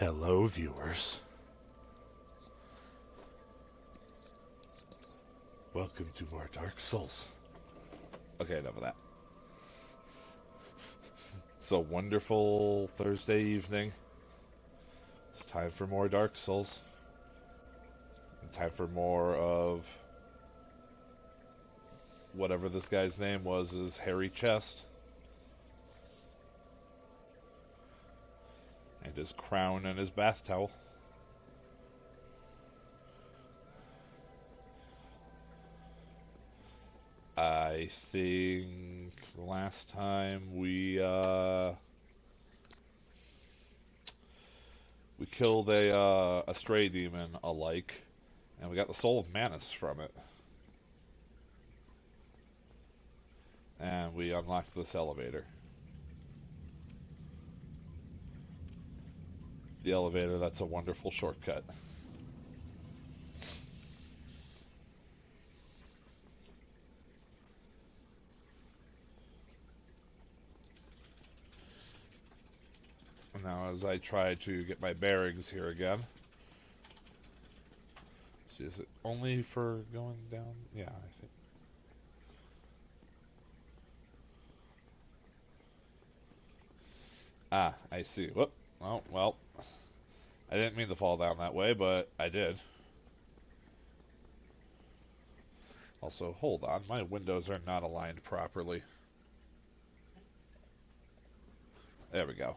Hello, viewers. Welcome to more Dark Souls. Okay, enough of that. It's a wonderful Thursday evening. It's time for more Dark Souls. And time for more of whatever this guy's name was, his hairy chest. And his crown and his bath towel. I think last time we killed a stray demon alike, and we got the soul of Manus from it. And we unlocked this elevator. The elevator, that's a wonderful shortcut. And now as I try to get my bearings here again. See, is it only for going down? Yeah, I think. Ah, I see. Whoop. Oh, well. I didn't mean to fall down that way, but I did. Also, hold on. My windows are not aligned properly. There we go.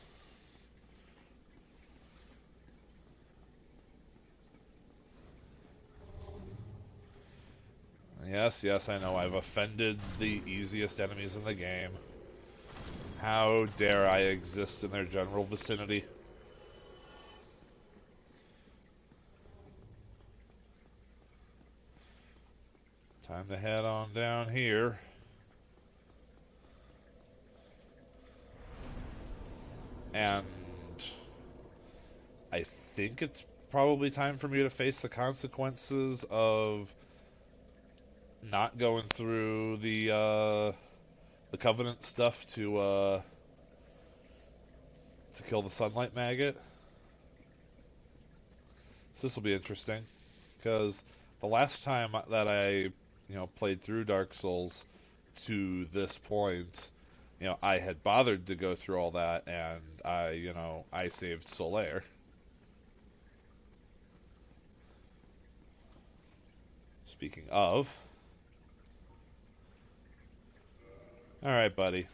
Yes, I know. I've offended the easiest enemies in the game. How dare I exist in their general vicinity? Time to head on down here. And I think it's probably time for me to face the consequences of not going through the Covenant stuff to kill the Sunlight Maggot. So this will be interesting, because the last time that I played through Dark Souls to this point, I had bothered to go through all that, and I saved Solaire. Speaking of, all right, buddy.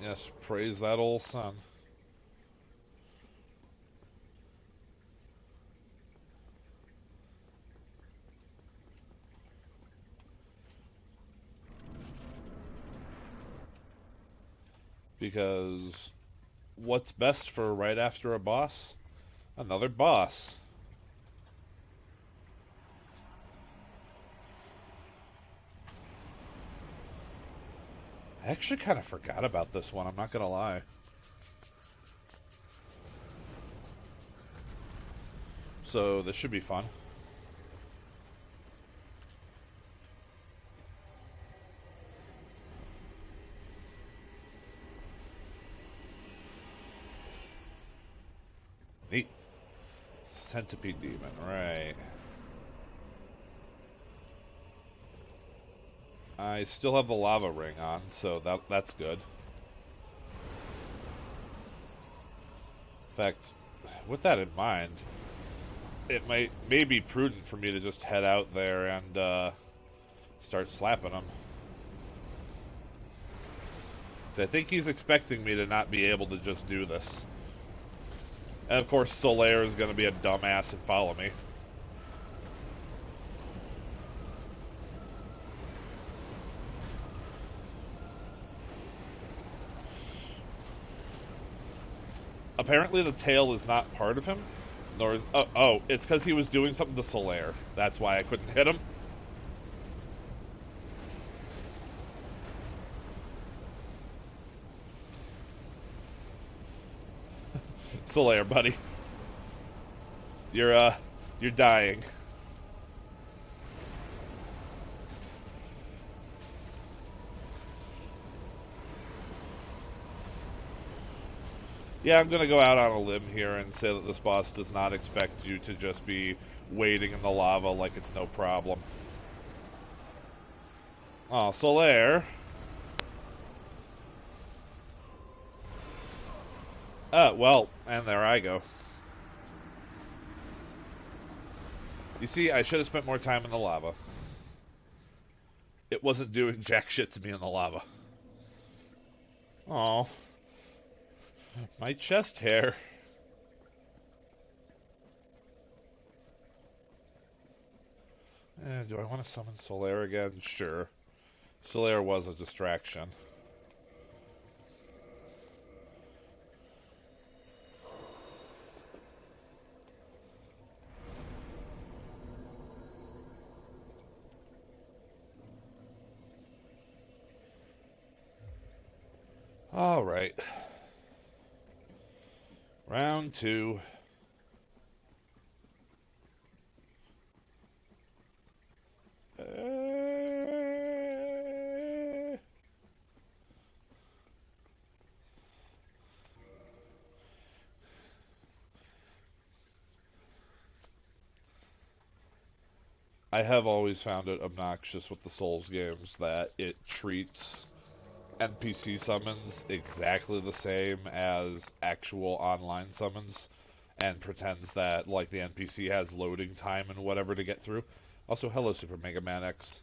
Yes, praise that old sun. Because what's best for right after a boss? Another boss. I actually kind of forgot about this one, I'm not gonna lie. So this should be fun. Neat. Centipede demon, right. I still have the lava ring on, so that's good. In fact, with that in mind, it may be prudent for me to just head out there and start slapping him. So I think he's expecting me to not be able to just do this. And of course, Solaire is going to be a dumbass and follow me. Apparently the tail is not part of him. Nor is, oh, it's because he was doing something to Solaire. That's why I couldn't hit him. Solaire, buddy. You're dying. Yeah, I'm gonna go out on a limb here and say that this boss does not expect you to just be wading in the lava like it's no problem. Oh, Solaire. Well, and there I go. You see, I should have spent more time in the lava. It wasn't doing jack shit to me in the lava. Oh, my chest hair. Do I want to summon Solaire again? Sure. Solaire was a distraction. Alright. Round 2. I have always found it obnoxious with the Souls games that it treats NPC summons exactly the same as actual online summons and pretends that like the NPC has loading time and whatever to get through. Also, hello Super Mega Man X.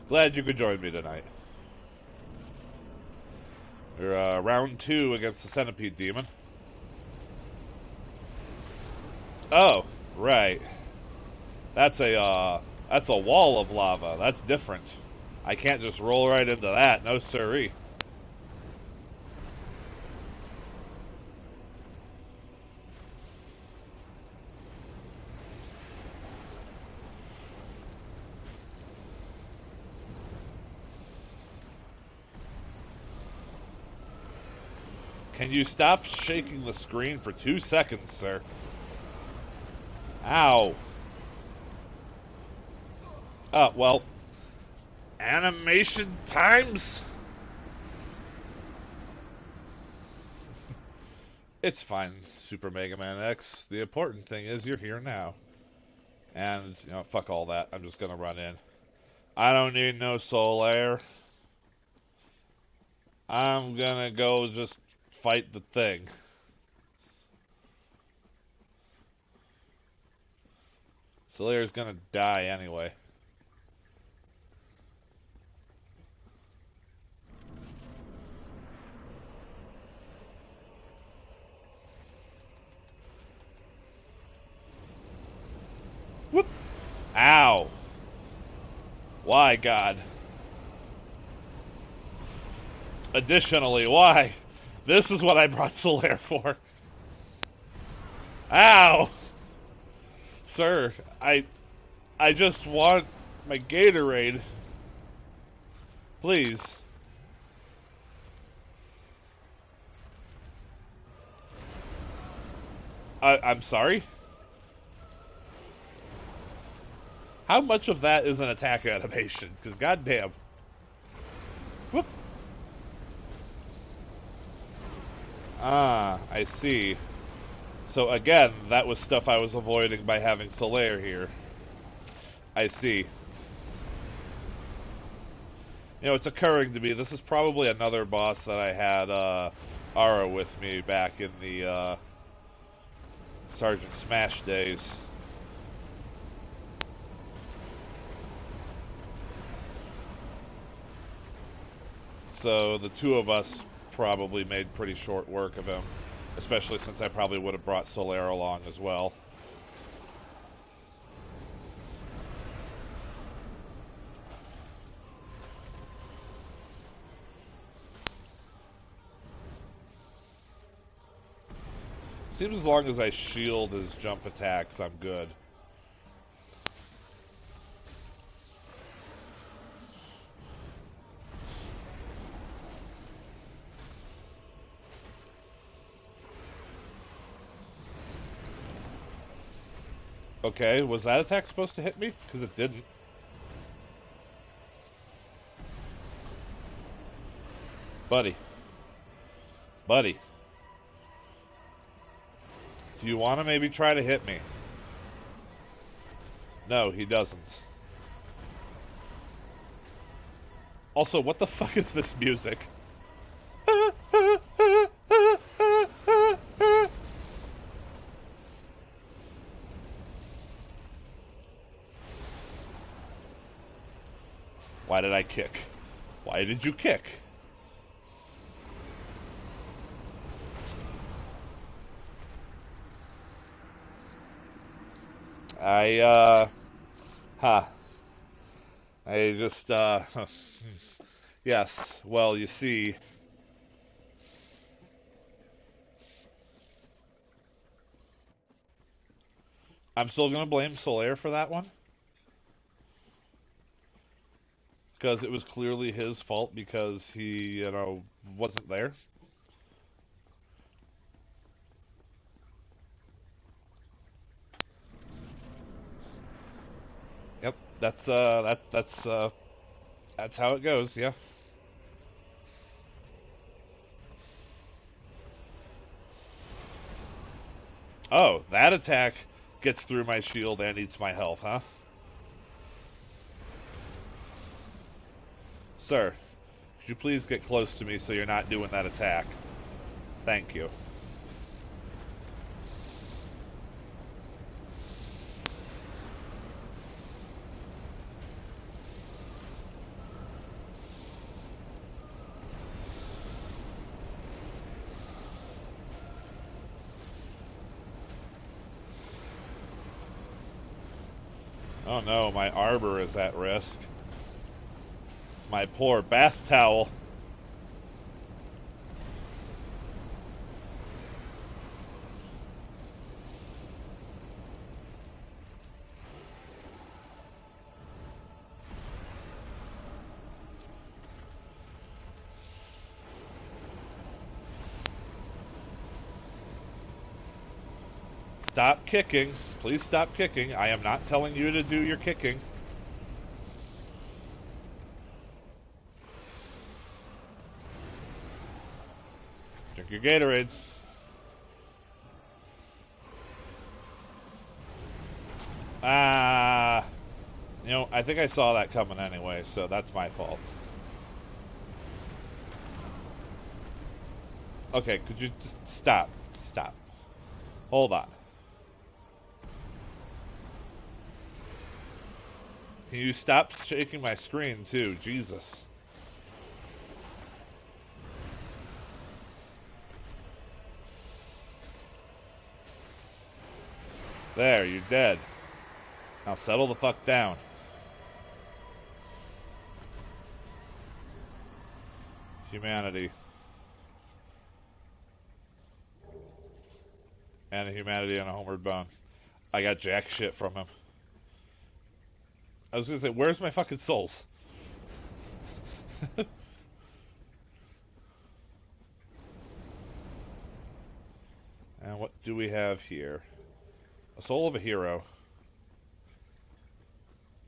Glad you could join me tonight. We're round 2 against the Centipede Demon. Oh, right. That's a wall of lava. That's different. I can't just roll right into that. No siree. Can you stop shaking the screen for 2 seconds, sir? Ow. Well, animation times? It's fine, Super Mega Man X. The important thing is you're here now. And, fuck all that. I'm just gonna run in. I don't need no Solaire. I'm gonna go just fight the thing. Solaire's gonna die anyway. Whoop! Ow! Why, God? Additionally, why? This is what I brought Solaire for. Ow! Sir, I just want my Gatorade. Please. I'm sorry? How much of that is an attack animation? Because goddamn. Whoop. Ah, I see. So again, that was stuff I was avoiding by having Solaire here. I see. It's occurring to me, this is probably another boss that I had Ara with me back in the Sergeant Smash days. So the two of us probably made pretty short work of him, especially since I probably would have brought Solaire along as well. Seems as long as I shield his jump attacks, I'm good. Okay, was that attack supposed to hit me? Because it didn't. Buddy. Buddy, do you want to maybe try to hit me? No, he doesn't. Also, what the fuck is this music? Why did I kick? Why did you kick? I just, yes, well, you see, I'm still gonna blame Solaire for that one. Because it was clearly his fault because he, wasn't there. Yep, that's how it goes, yeah. Oh, that attack gets through my shield and eats my health, huh? Sir, could you please get close to me so you're not doing that attack? Thank you. Oh no, my arbor is at risk. My poor bath towel. Stop kicking. Please stop kicking. I am not telling you to do your kicking. Drink your Gatorade. Ah, I think I saw that coming anyway, so that's my fault. Okay, could you just stop? Stop. Hold on. Can you stop shaking my screen, too? Jesus. There, you're dead. Now settle the fuck down. Humanity. And a humanity and a homeward bone. I got jack shit from him. I was gonna say, where's my fucking souls? And what do we have here? A soul of a hero.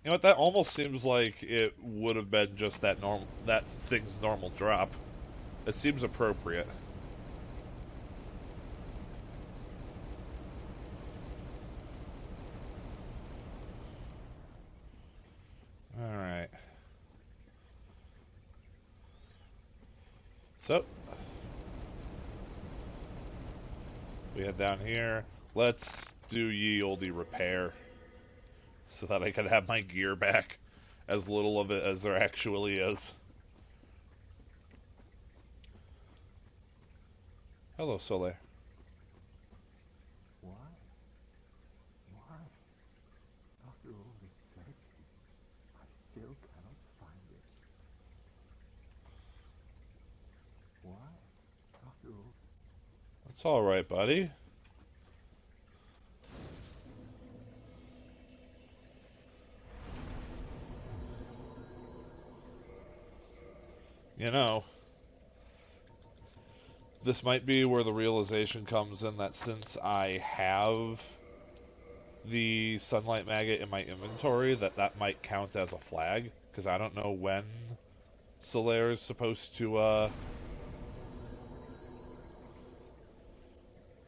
You know what? That almost seems like it would have been just that thing's normal drop. It seems appropriate. All right. So we head down here. Let's do ye olde repair, so that I can have my gear back. As little of it as there actually is. Hello, Soleil. Why? Why? After all this searching, I still cannot find it. Why? After all... That's alright, buddy. You know, this might be where the realization comes in that since I have the sunlight maggot in my inventory, that might count as a flag, because I don't know when Solaire is supposed to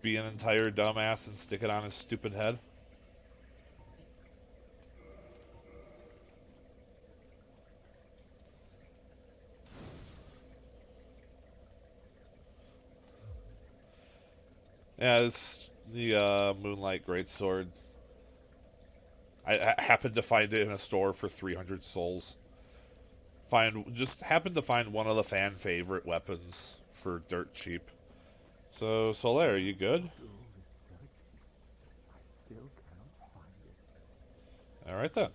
be an entire dumbass and stick it on his stupid head? Yeah, it's the Moonlight Greatsword. I happened to find it in a store for 300 souls. Just happened to find one of the fan favorite weapons for dirt cheap. So, Solaire, you good? After all this searching, I still cannot find it. Alright then.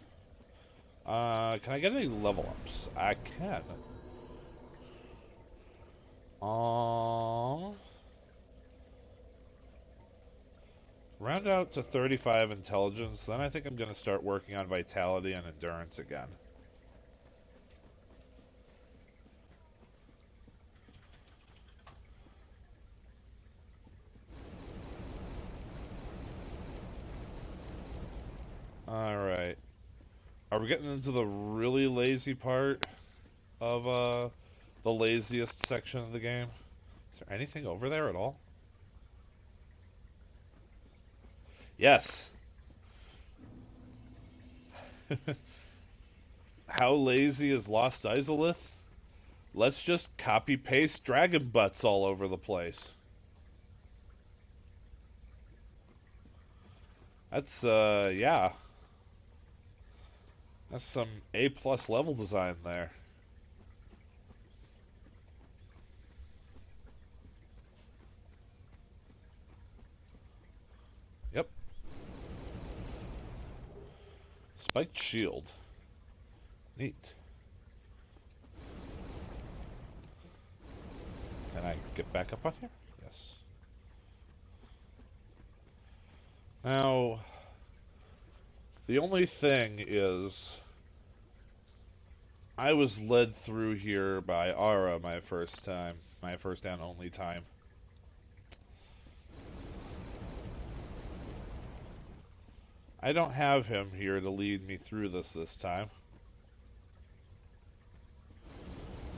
Can I get any level ups? I can. Round out to 35 intelligence, then I think I'm going to start working on vitality and endurance again. Alright. Are we getting into the really lazy part of the laziest section of the game? Is there anything over there at all? Yes. How lazy is Lost Izalith? Let's just copy paste dragon butts all over the place. That's yeah. That's some A+ level design there. Yep. Spiked shield. Neat. Can I get back up on here? Yes. Now, the only thing is, I was led through here by Ara my first and only time. I don't have him here to lead me through this time.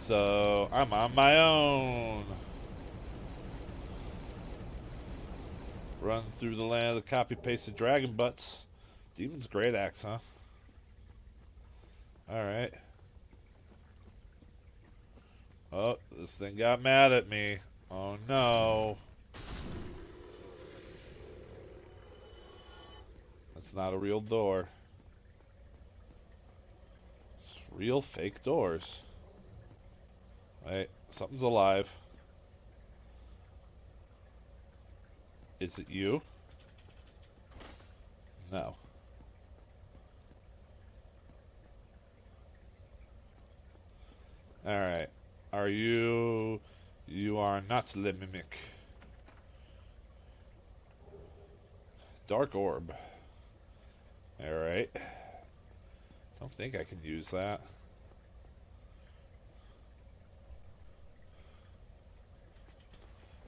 So, I'm on my own. Run through the land of the copy-pasted dragon butts. Demon's Great Axe, huh? Alright. Oh, this thing got mad at me. Oh no. That's not a real door. It's real fake doors. Wait, something's alive. Is it you? No. Alright. Are you... You are not Le Mimic. Dark Orb. Alright. Don't think I can use that.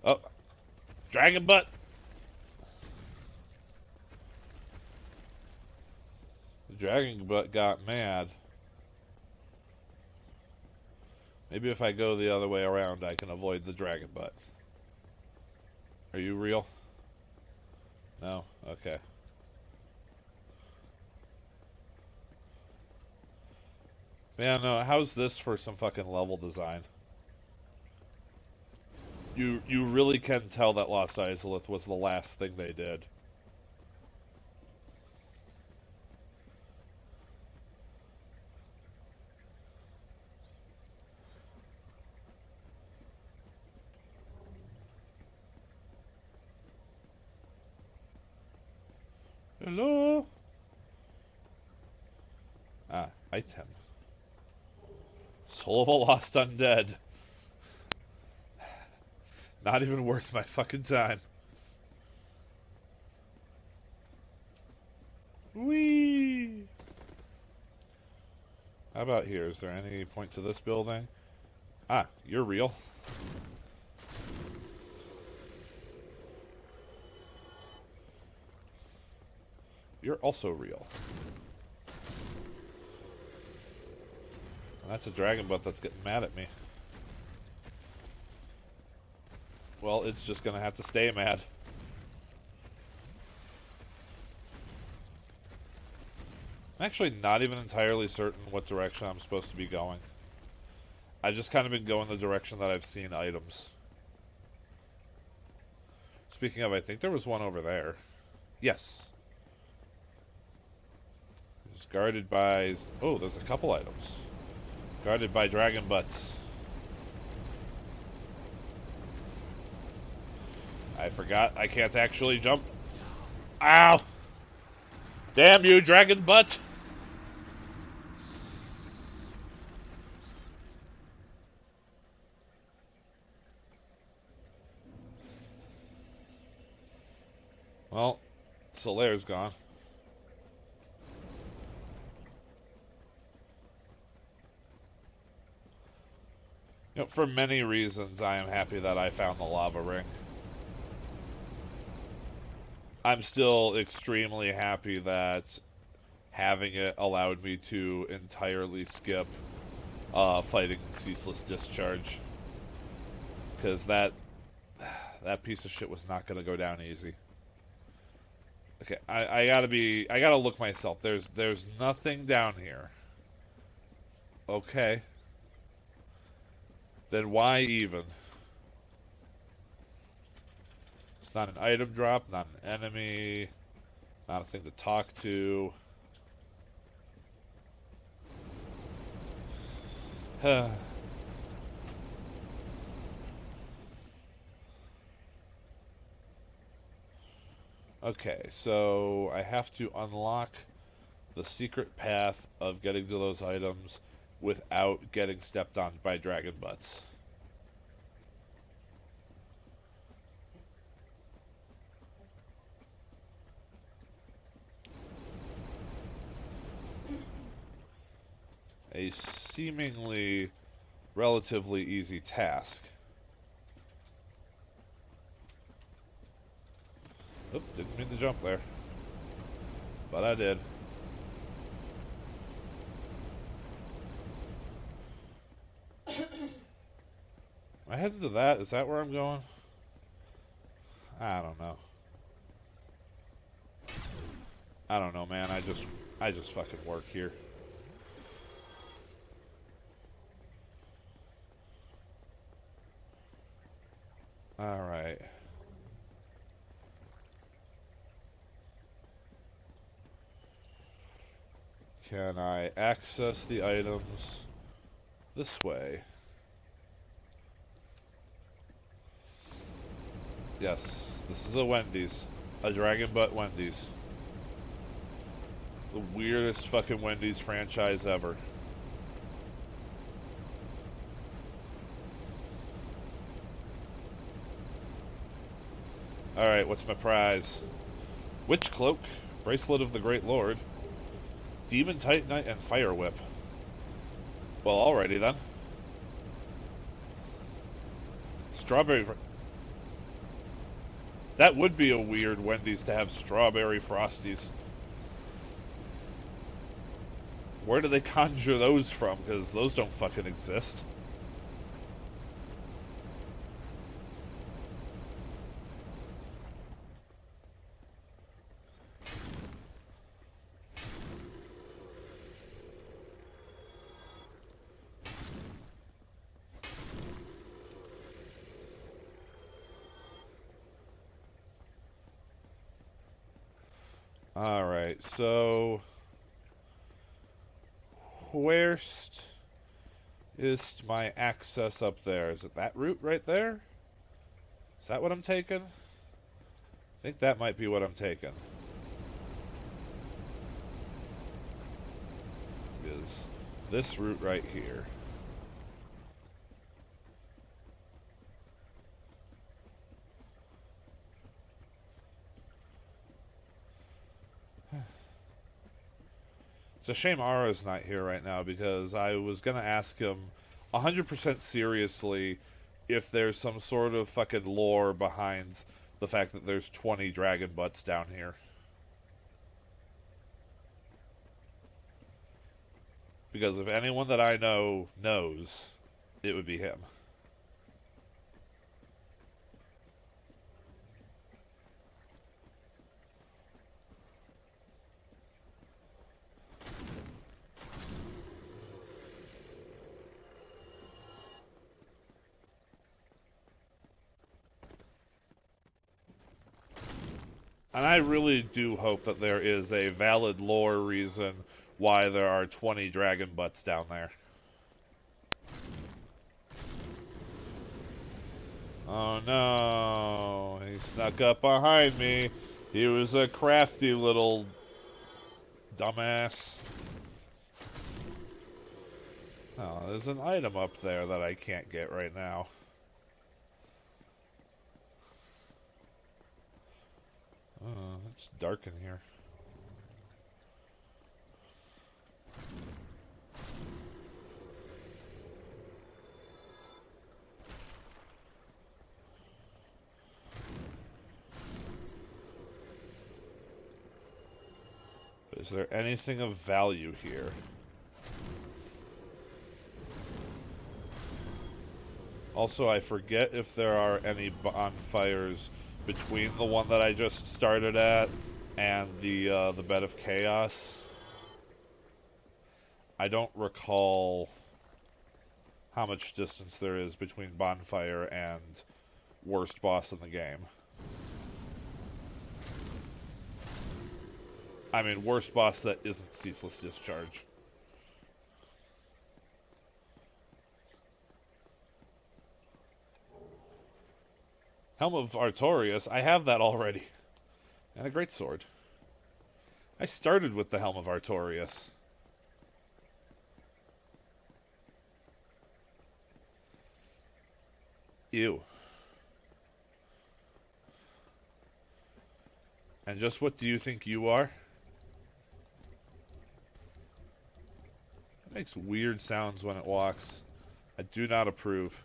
Oh! Dragon Butt! The Dragon Butt got mad. Maybe if I go the other way around, I can avoid the Dragon Butt. Are you real? No? Okay. Man, no, how's this for some fucking level design? You really can tell that Lost Izalith was the last thing they did. Hello? Ah, item. Soul of a Lost Undead. Not even worth my fucking time. Whee! How about here? Is there any point to this building? Ah, you're real. You're also real. And that's a dragon butt that's getting mad at me. Well, it's just gonna have to stay mad. I'm actually not even entirely certain what direction I'm supposed to be going. I've just kind of been going the direction that I've seen items. Speaking of, I think there was one over there. Yes. It's guarded by... Oh, there's a couple items. Guarded by dragon butts. I forgot I can't actually jump. Ow! Damn you, dragon butt! Well, Solaire's gone. For many reasons, I am happy that I found the lava ring. I'm still extremely happy that having it allowed me to entirely skip fighting Ceaseless Discharge. Because that piece of shit was not going to go down easy. Okay, I gotta look myself. There's nothing down here. Okay. Then why even? It's not an item drop, not an enemy, not a thing to talk to. Okay, so I have to unlock the secret path of getting to those items without getting stepped on by dragon butts. A seemingly relatively easy task. Oop, didn't mean to jump there. But I did. Am I heading to that? Is that where I'm going? I don't know. I don't know, man. I just fucking work here. Alright. Can I access the items this way? Yes. This is a Wendy's. A Dragon Butt Wendy's. The weirdest fucking Wendy's franchise ever. Alright, what's my prize? Witch Cloak, Bracelet of the Great Lord, Demon Titanite, and Fire Whip. Well, alrighty then. Strawberry... That would be a weird Wendy's to have strawberry Frosties. Where do they conjure those from? Because those don't fucking exist. Alright, so... Where's is my access up there? Is it that route right there? Is that what I'm taking? I think that might be what I'm taking. Is this route right here. It's a shame Ara's not here right now because I was going to ask him 100% seriously if there's some sort of fucking lore behind the fact that there's 20 dragon butts down here. Because if anyone that I know knows, it would be him. And I really do hope that there is a valid lore reason why there are 20 dragon butts down there. Oh no, he snuck up behind me. He was a crafty little dumbass. Oh, there's an item up there that I can't get right now. Oh, it's dark in here. Is there anything of value here? Also, I forget if there are any bonfires between the one that I just started at and the bed of chaos. I don't recall how much distance there is between bonfire and worst boss in the game. I mean, worst boss that isn't ceaseless discharge. Helm of Artorias, I have that already. And a great sword. I started with the Helm of Artorias. Ew. And just what do you think you are? It makes weird sounds when it walks. I do not approve.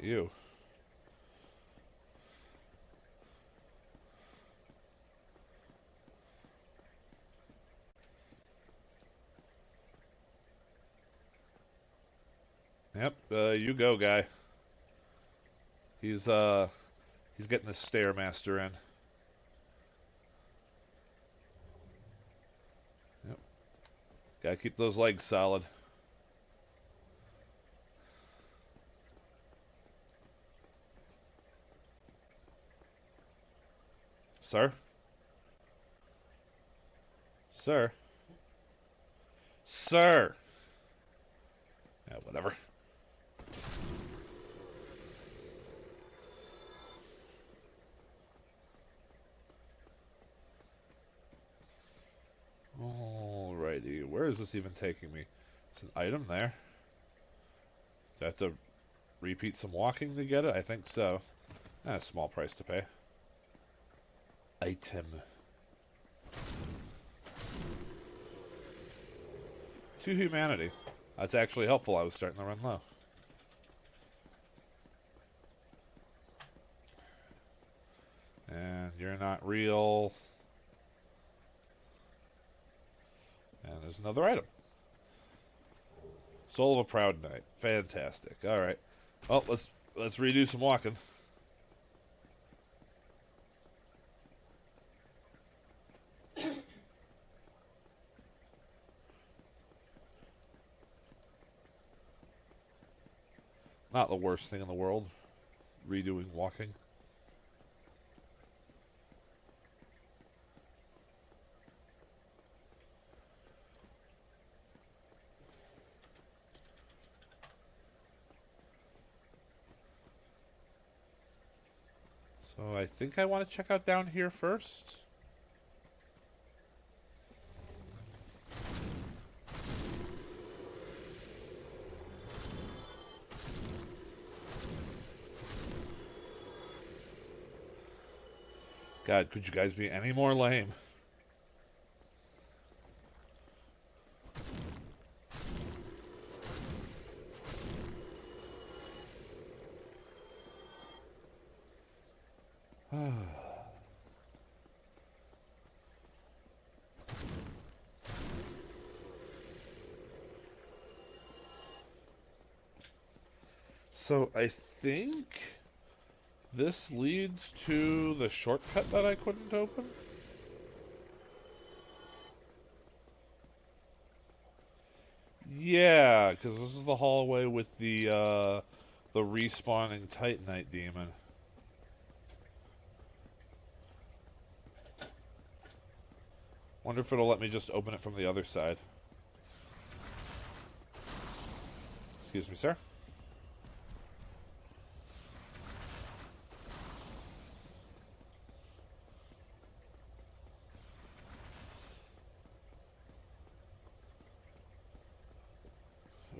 Ew. Yep, you go, guy. He's getting the Stairmaster in. Yep. Gotta keep those legs solid. Sir? Sir? Sir! Yeah, whatever. Alrighty, where is this even taking me? It's an item there. Do I have to repeat some walking to get it? I think so. That's a small price to pay. Item. To humanity. That's actually helpful. I was starting to run low. And you're not real. And there's another item. Soul of a Proud Knight. Fantastic. Alright. Well, let's redo some walking. Not the worst thing in the world. Redoing walking. So I think I want to check out down here first. God, could you guys be any more lame? So I think This leads to the shortcut that I couldn't open? Yeah, because this is the hallway with the respawning Titanite demon. Wonder if it'll let me just open it from the other side. Excuse me, sir.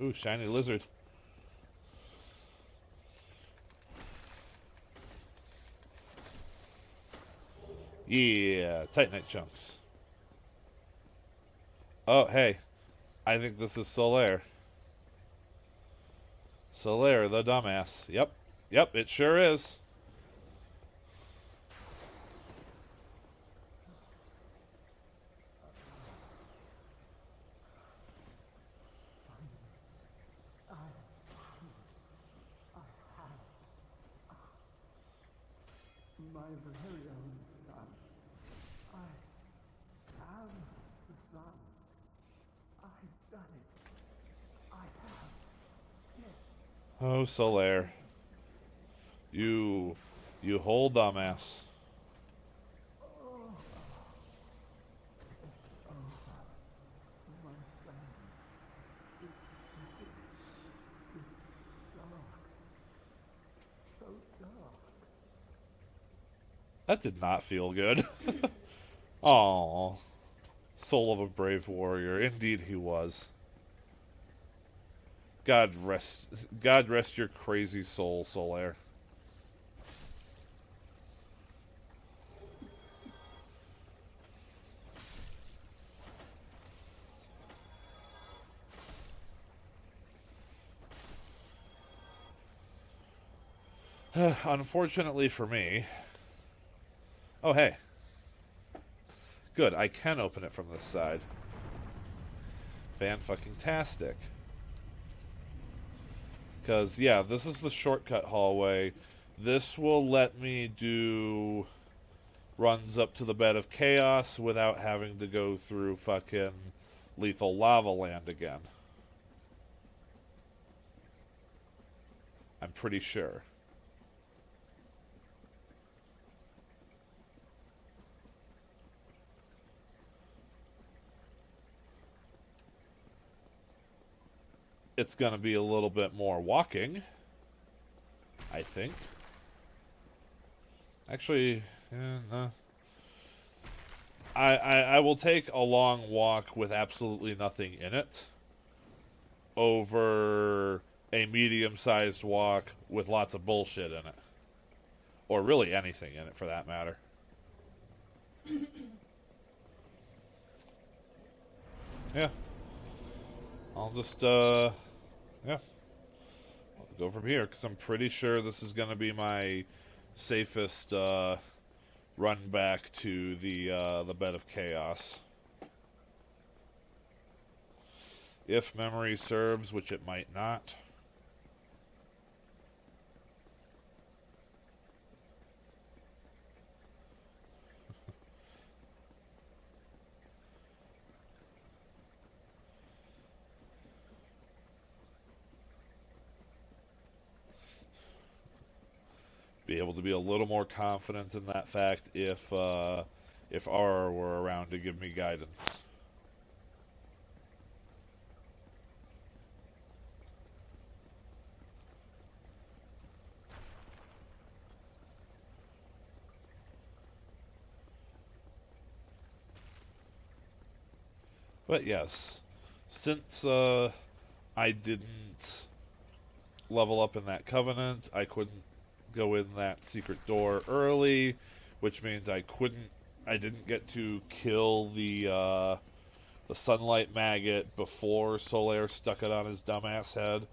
Ooh, shiny lizard. Yeah, Titanite chunks. Oh, hey, I think this is Solaire. Solaire, the dumbass. Yep, yep, it sure is. My very own son. I am the son. I've done it. I have. Yes. Oh, Solaire. You, you whole dumbass. Oh, my son. It's dark. So dark. That did not feel good. Aw, soul of a brave warrior. Indeed he was. God rest, God rest your crazy soul, Solaire. Unfortunately for me. Oh, hey. Good, I can open it from this side. Fan-fucking-tastic. Because, yeah, this is the shortcut hallway. This will let me do runs up to the bed of chaos without having to go through fucking lethal lava land again. I'm pretty sure. It's going to be a little bit more walking, I think. Actually, no. I will take a long walk with absolutely nothing in it over a medium-sized walk with lots of bullshit in it. Or really anything in it, for that matter. Yeah. I'll just, yeah. I'll go from here, because I'm pretty sure this is going to be my safest, run back to the bed of chaos. If memory serves, which it might not. Be able to be a little more confident in that fact if R were around to give me guidance. But yes, since I didn't level up in that covenant, I couldn't go in that secret door early, which means I didn't get to kill the sunlight maggot before Solaire stuck it on his dumbass head.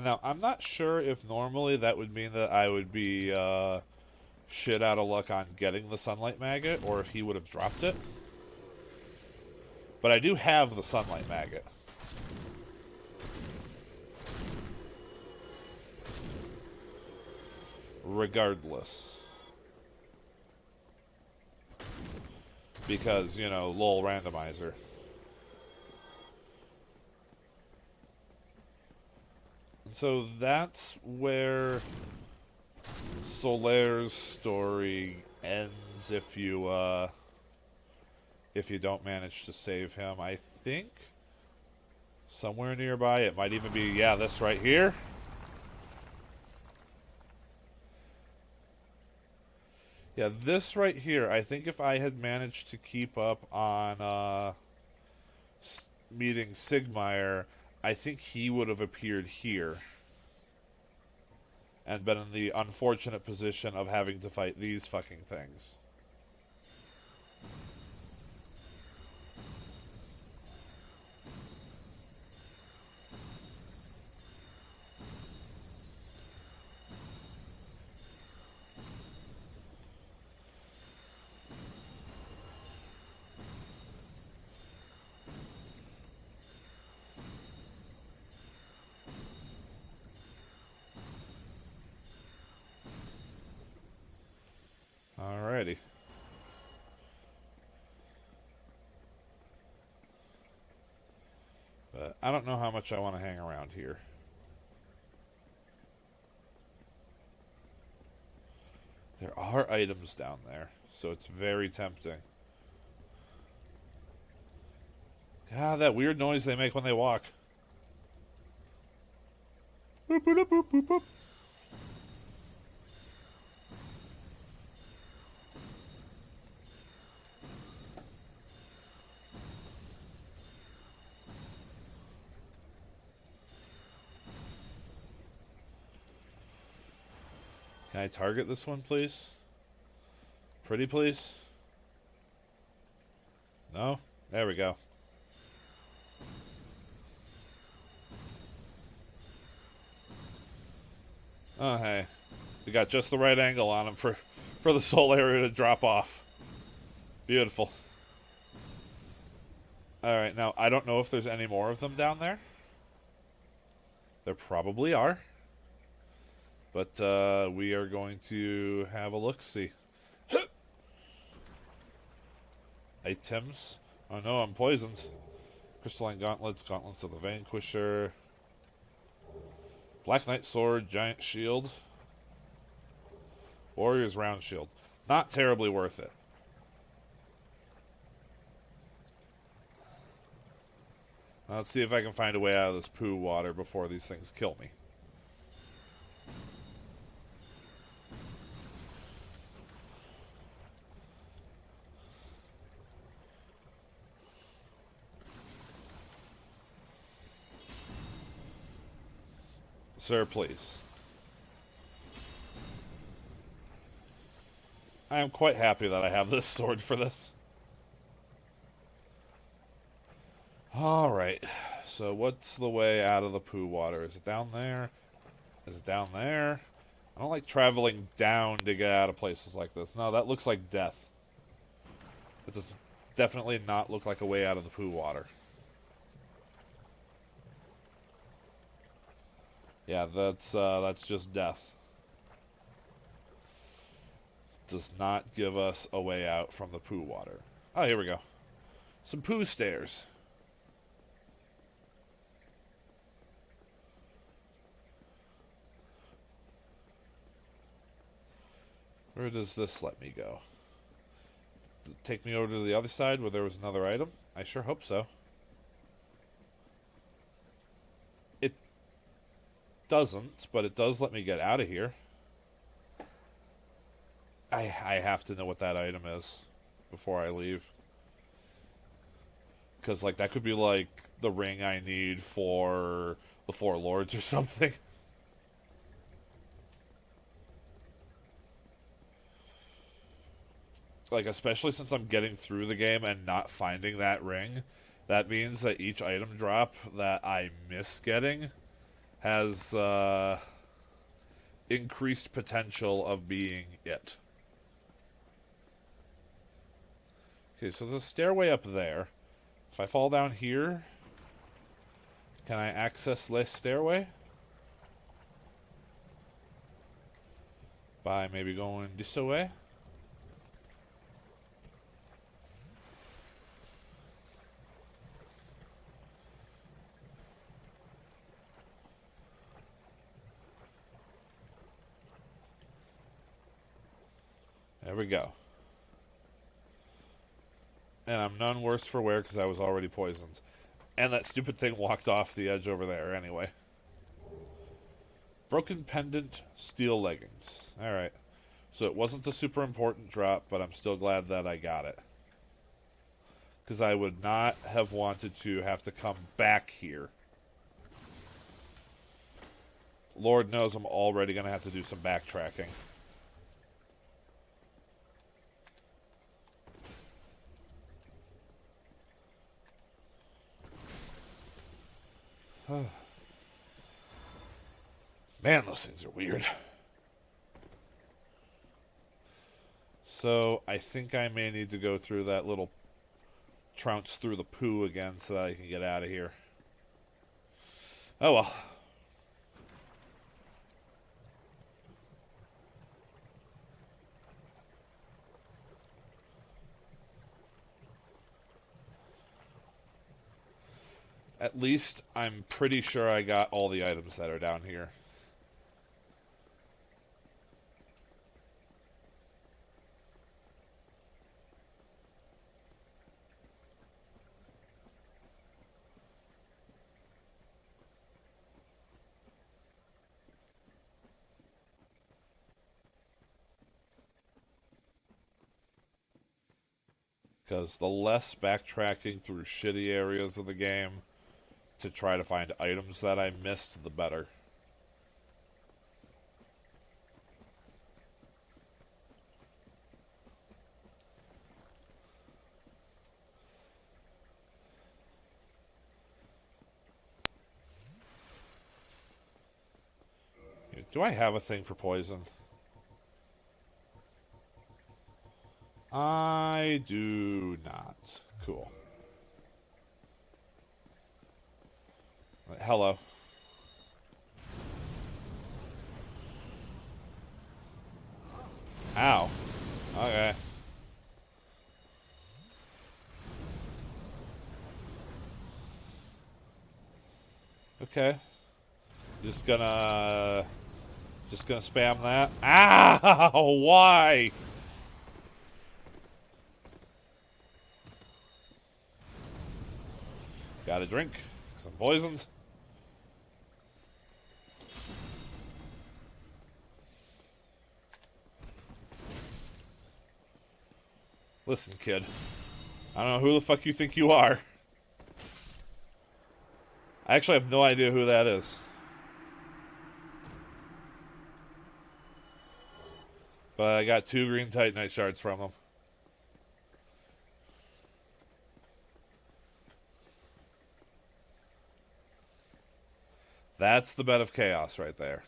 And now, I'm not sure if normally that would mean that I would be shit out of luck on getting the Sunlight Maggot, or if he would have dropped it. But I do have the Sunlight Maggot. Regardless. Because, lol randomizer. And so that's where Solaire's story ends if you don't manage to save him. I think somewhere nearby, it might even be, yeah, this right here. Yeah, this right here, I think if I had managed to keep up on meeting Sigmire, I think he would have appeared here and been in the unfortunate position of having to fight these fucking things. Alrighty. But I don't know how much I want to hang around here. There are items down there, so it's very tempting. Ah, that weird noise they make when they walk. Boop, boop, boop, boop, boop. Can I target this one, please? Pretty please? No? There we go. Oh, hey. We got just the right angle on him for the soul area to drop off. Beautiful. Alright, now, I don't know if there's any more of them down there. There probably are. But we are going to have a look-see. Items. Oh no, I'm poisoned. Crystalline gauntlets, gauntlets of the Vanquisher. Black Knight sword, giant shield. Warrior's round shield. Not terribly worth it. Now let's see if I can find a way out of this poo water before these things kill me. Sir, please. I am quite happy that I have this sword for this. Alright, so what's the way out of the poo water? Is it down there? Is it down there? I don't like traveling down to get out of places like this. No, that looks like death. It does definitely not look like a way out of the poo water. Yeah, that's just death. Does not give us a way out from the poo water. Oh, here we go. Some poo stairs. Where does this let me go? Does it take me over to the other side where there was another item? I sure hope so. It doesn't, but it does let me get out of here. I have to know what that item is before I leave. Because, like, that could be, like, the ring I need for the Four Lords or something. Like, especially since I'm getting through the game and not finding that ring, that means that each item drop that I miss getting, has increased potential of being it. Okay, so there's a stairway up there. If I fall down here, can I access this stairway? By maybe going this way? There we go. And I'm none worse for wear because I was already poisoned. And that stupid thing walked off the edge over there anyway. Broken pendant, steel leggings. Alright. So it wasn't a super important drop, but I'm still glad that I got it. Because I would not have wanted to have to come back here. Lord knows I'm already going to have to do some backtracking. Man, those things are weird. So I think I may need to go through that little trounce through the poo again so that I can get out of here. Oh well. At least I'm pretty sure I got all the items that are down here. Because the less backtracking through shitty areas of the game to try to find items that I missed, the better. Do I have a thing for poison? I do not. Cool. Hello. Ow. Okay. Okay. Just gonna spam that. Ow! Why? Got a drink. Some poisons. Listen, kid. I don't know who the fuck you think you are. I actually have no idea who that is. But I got 2 green Titanite shards from them. That's the bed of chaos right there.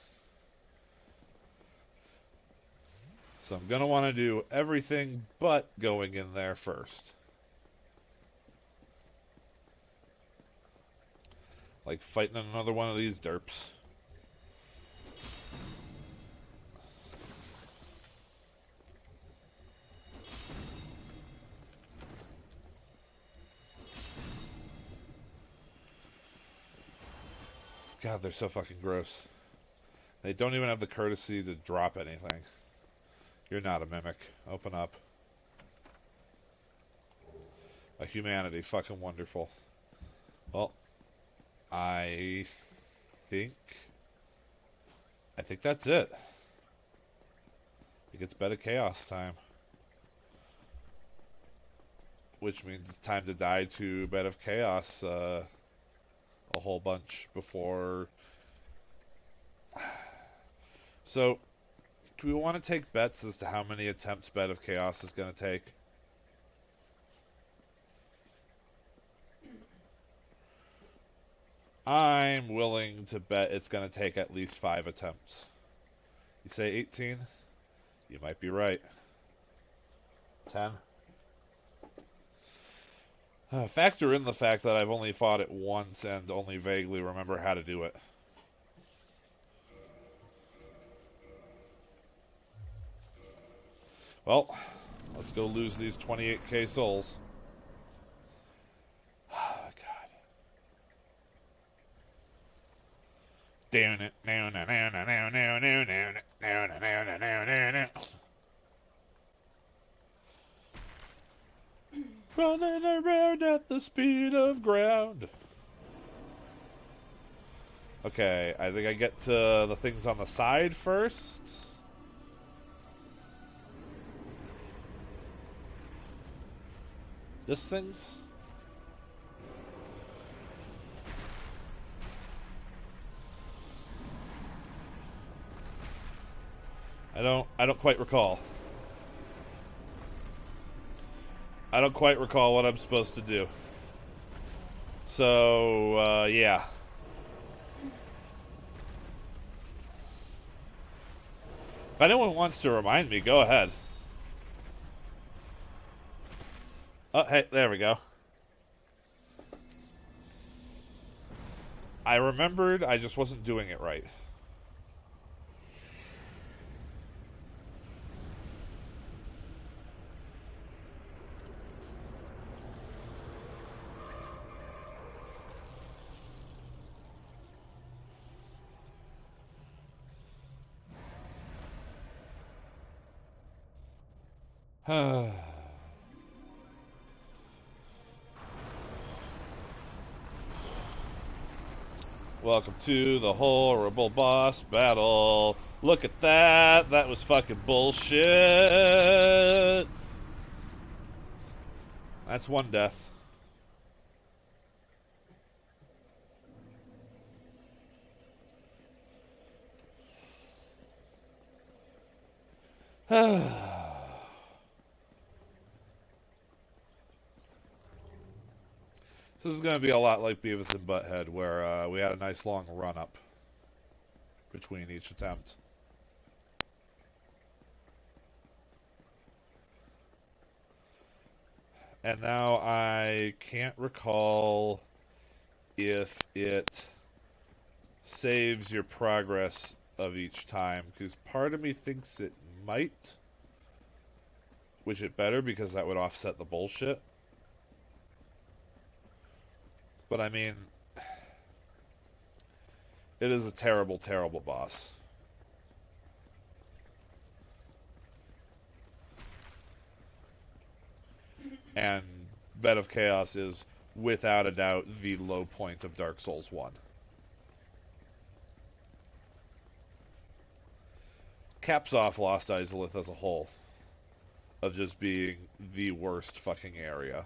So I'm going to want to do everything but going in there first. Like fighting another one of these derps. God, they're so fucking gross. They don't even have the courtesy to drop anything. You're not a mimic. Open up. A humanity. Fucking wonderful. Well, I think that's it. I think it's Bed of Chaos time. Which means it's time to die to Bed of Chaos a whole bunch before. So, do we want to take bets as to how many attempts Bed of Chaos is going to take? I'm willing to bet it's going to take at least 5 attempts. You say 18? You might be right. 10? Factor in the fact that I've only fought it once and only vaguely remember how to do it. Well, let's go lose these 28k souls. Oh, God. Down it, down it, down it, down it, down it, down it, down it, down it, down it. Running around at the speed of ground. Okay, I think I get to the things on the side first. This thing's? I don't quite recall. I don't quite recall what I'm supposed to do. So, yeah. If anyone wants to remind me, go ahead. Oh, hey, there we go. I remembered, I just wasn't doing it right. Welcome to the horrible boss battle. Look at that. That was fucking bullshit. That's one death. This is going to be a lot like Beavis and Butthead, where we had a nice long run-up between each attempt. And now I can't recall if it saves your progress of each time, because part of me thinks it might, which it better, because that would offset the bullshit. But I mean, it is a terrible, terrible boss. And Bed of Chaos is, without a doubt, the low point of Dark Souls 1. Caps off Lost Izalith as a whole, of just being the worst fucking area.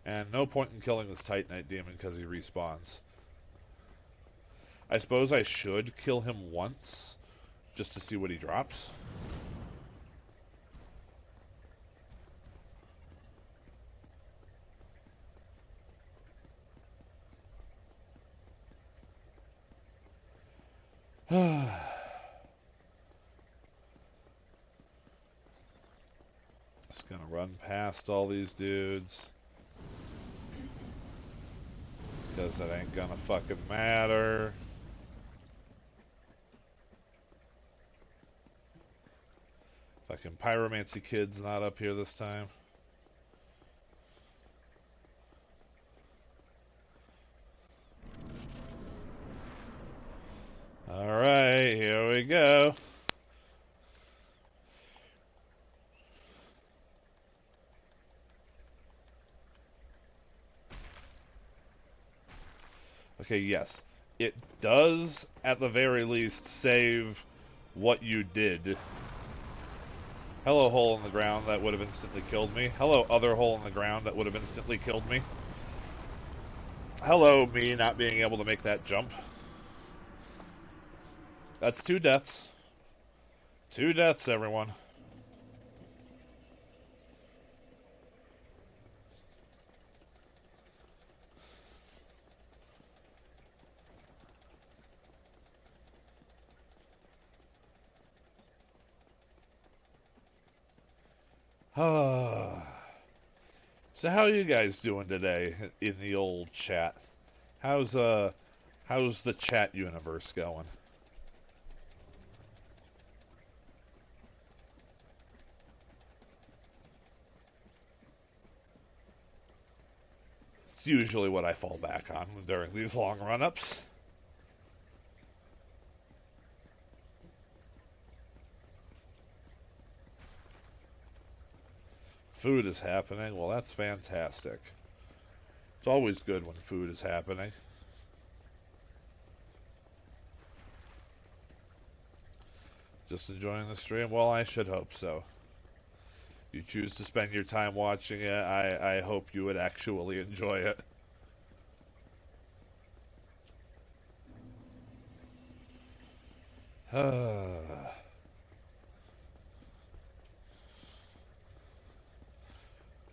And no point in killing this Titanite demon because he respawns. I suppose I should kill him once, just to see what he drops. Just gonna run past all these dudes, because that ain't gonna fucking matter. Fucking Pyromancy Kid's not up here this time. Alright, here we go. Okay, yes. It does, at the very least, save what you did. Hello, hole in the ground that would have instantly killed me. Hello, other hole in the ground that would have instantly killed me. Hello, me not being able to make that jump. That's 2 deaths. 2 deaths, everyone. So how are you guys doing today in the old chat? How's how's the chat universe going? It's usually what I fall back on during these long run-ups. Food is happening. Well, that's fantastic. It's always good when food is happening. Just enjoying the stream? Well, I should hope so. You choose to spend your time watching it, I hope you would actually enjoy it.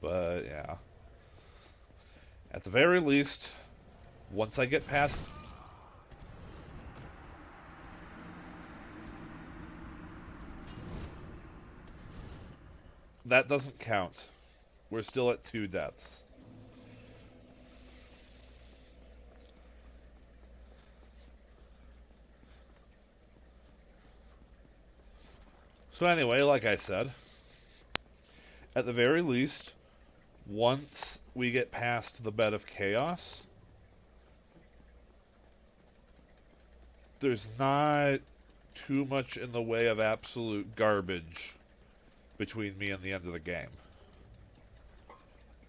But, yeah. At the very least, once I get past... That doesn't count. We're still at 2 deaths. So anyway, like I said, at the very least, once we get past the bed of chaos, there's not too much in the way of absolute garbage between me and the end of the game.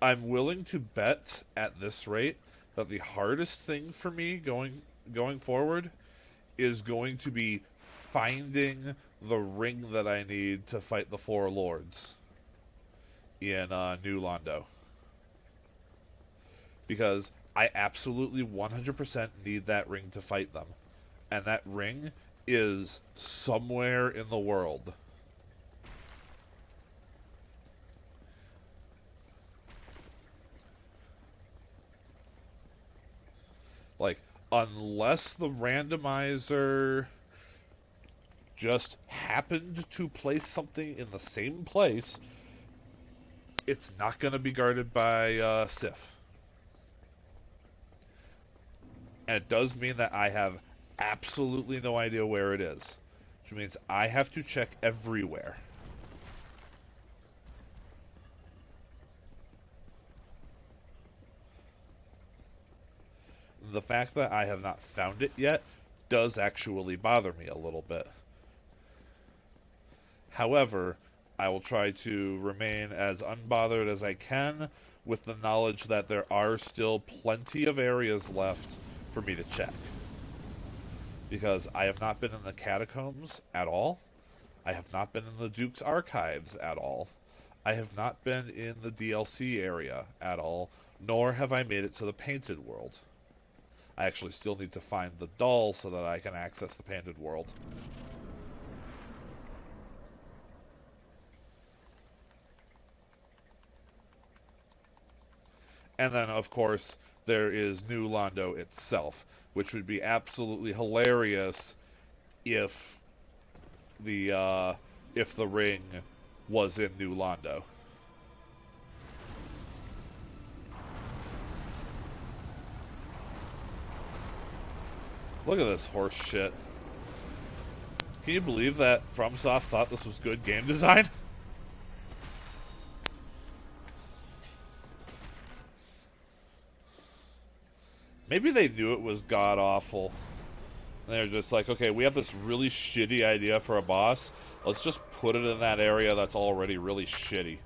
I'm willing to bet at this rate that the hardest thing for me going forward is going to be finding the ring that I need to fight the 4 lords in New Londo. Because I absolutely 100% need that ring to fight them. And that ring is somewhere in the world. Like, unless the randomizer just happened to place something in the same place, it's not going to be guarded by Sif. And it does mean that I have absolutely no idea where it is. Which means I have to check everywhere. The fact that I have not found it yet does actually bother me a little bit. However, I will try to remain as unbothered as I can with the knowledge that there are still plenty of areas left for me to check. Because I have not been in the catacombs at all. I have not been in the Duke's archives at all. I have not been in the DLC area at all, nor have I made it to the Painted World. I actually still need to find the doll so that I can access the Painted World. And then, of course, there is New Londo itself, which would be absolutely hilarious if the ring was in New Londo. Look at this horse shit. Can you believe that FromSoft thought this was good game design? Maybe they knew it was god-awful. They're just like, okay, we have this really shitty idea for a boss. Let's just put it in that area that's already really shitty.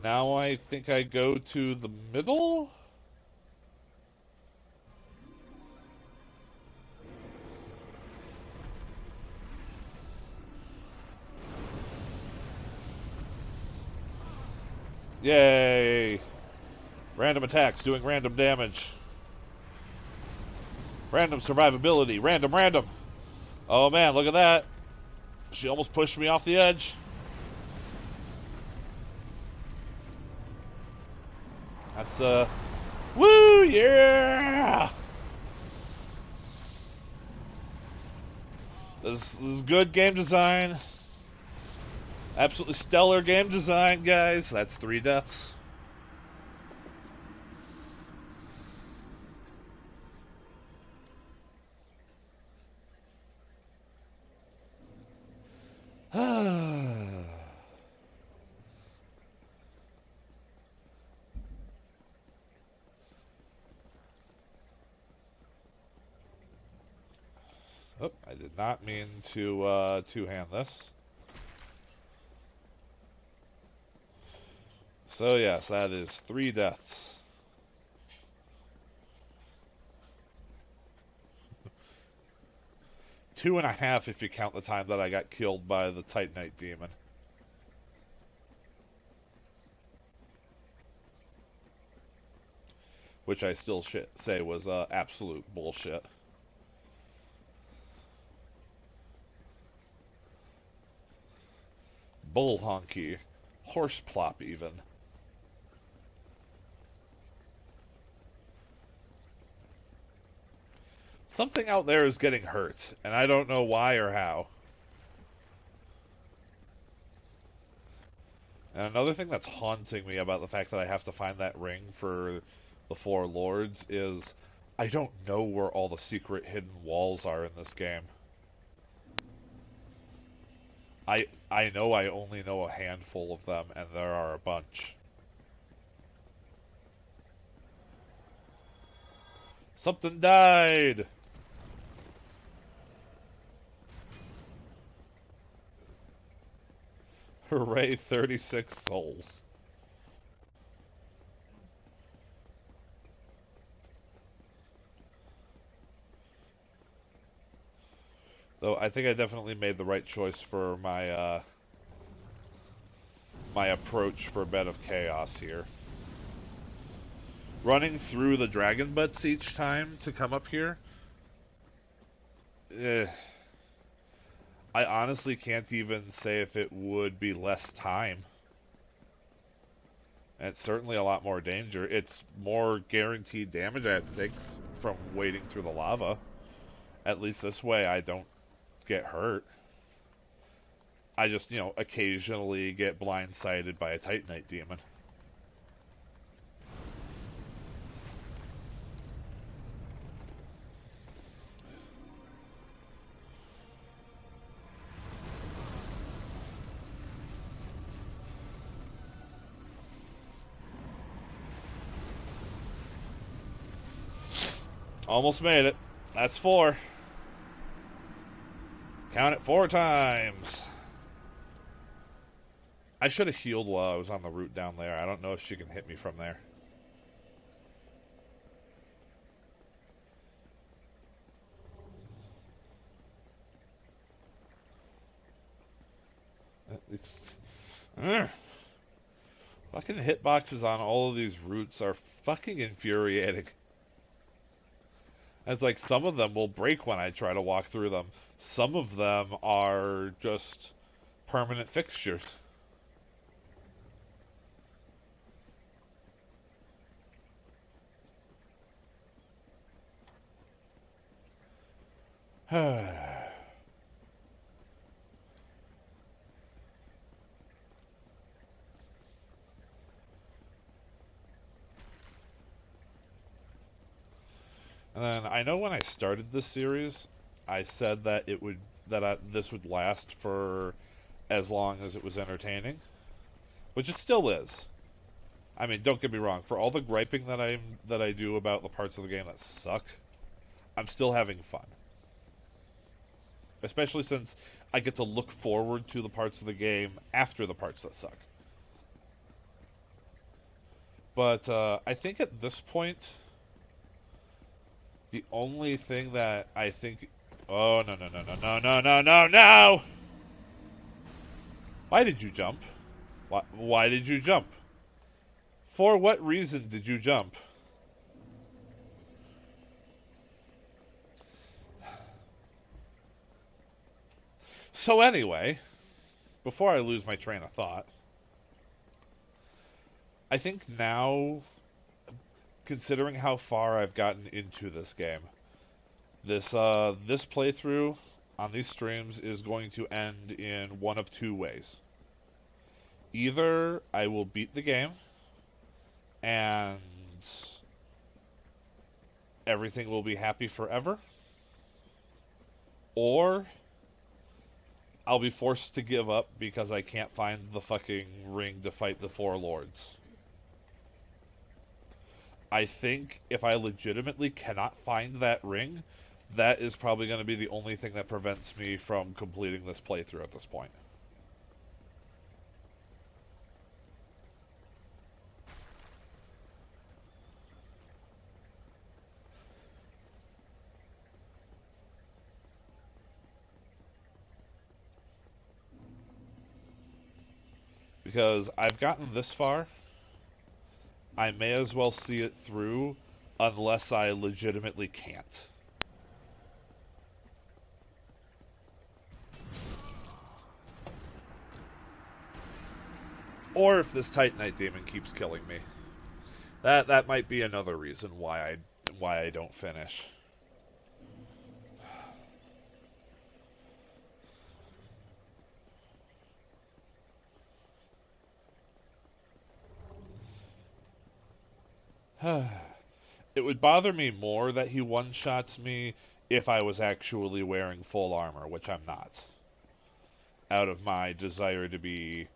Now I think I go to the middle? Yay! Random attacks doing random damage. Random survivability. Random. Oh man, look at that. She almost pushed me off the edge. That's, woo, yeah! This is good game design. Absolutely stellar game design, guys. That's 3 deaths. Oh, I did not mean to two-hand this. So yes, that is 3 deaths. 2.5 if you count the time that I got killed by the Titanite demon. Which I still say was absolute bullshit. Bull honky. Horse plop even. Something out there is getting hurt, and I don't know why or how. And another thing that's haunting me about the fact that I have to find that ring for the 4 lords is I don't know where all the secret hidden walls are in this game. I know I only know a handful of them, and there are a bunch. Something died! Hooray, 36 souls. Though I think I definitely made the right choice for my approach for Bed of Chaos here. Running through the dragon butts each time to come up here, eh, I honestly can't even say if it would be less time. And it's certainly a lot more danger. It's more guaranteed damage I have to take from wading through the lava. At least this way I don't get hurt. I just, occasionally get blindsided by a Titanite demon. Almost made it. That's 4. Count it 4 times. I should have healed while I was on the route down there. I don't know if she can hit me from there. Fucking hitboxes on all of these routes are fucking infuriating. It's like some of them will break when I try to walk through them. Some of them are just permanent fixtures. And then I know when I started this series, I said that this would last for as long as it was entertaining, which it still is. I mean, don't get me wrong. For all the griping that I do about the parts of the game that suck, I'm still having fun. Especially since I get to look forward to the parts of the game after the parts that suck. But I think at this point, the only thing that I think... Oh, no, no, no, no, no, no, no, no, no! Why did you jump? Why did you jump? For what reason did you jump? So anyway, before I lose my train of thought, I think now, considering how far I've gotten into this game, this playthrough on these streams is going to end in one of 2 ways. Either I will beat the game and everything will be happy forever, or I'll be forced to give up because I can't find the fucking ring to fight the four lords. I think if I legitimately cannot find that ring, that is probably going to be the only thing that prevents me from completing this playthrough at this point. Because I've gotten this far, I may as well see it through unless I legitimately can't. Or if this Titanite demon keeps killing me. That might be another reason why I don't finish. It would bother me more that he one-shots me if I was actually wearing full armor, which I'm not, out of my desire to be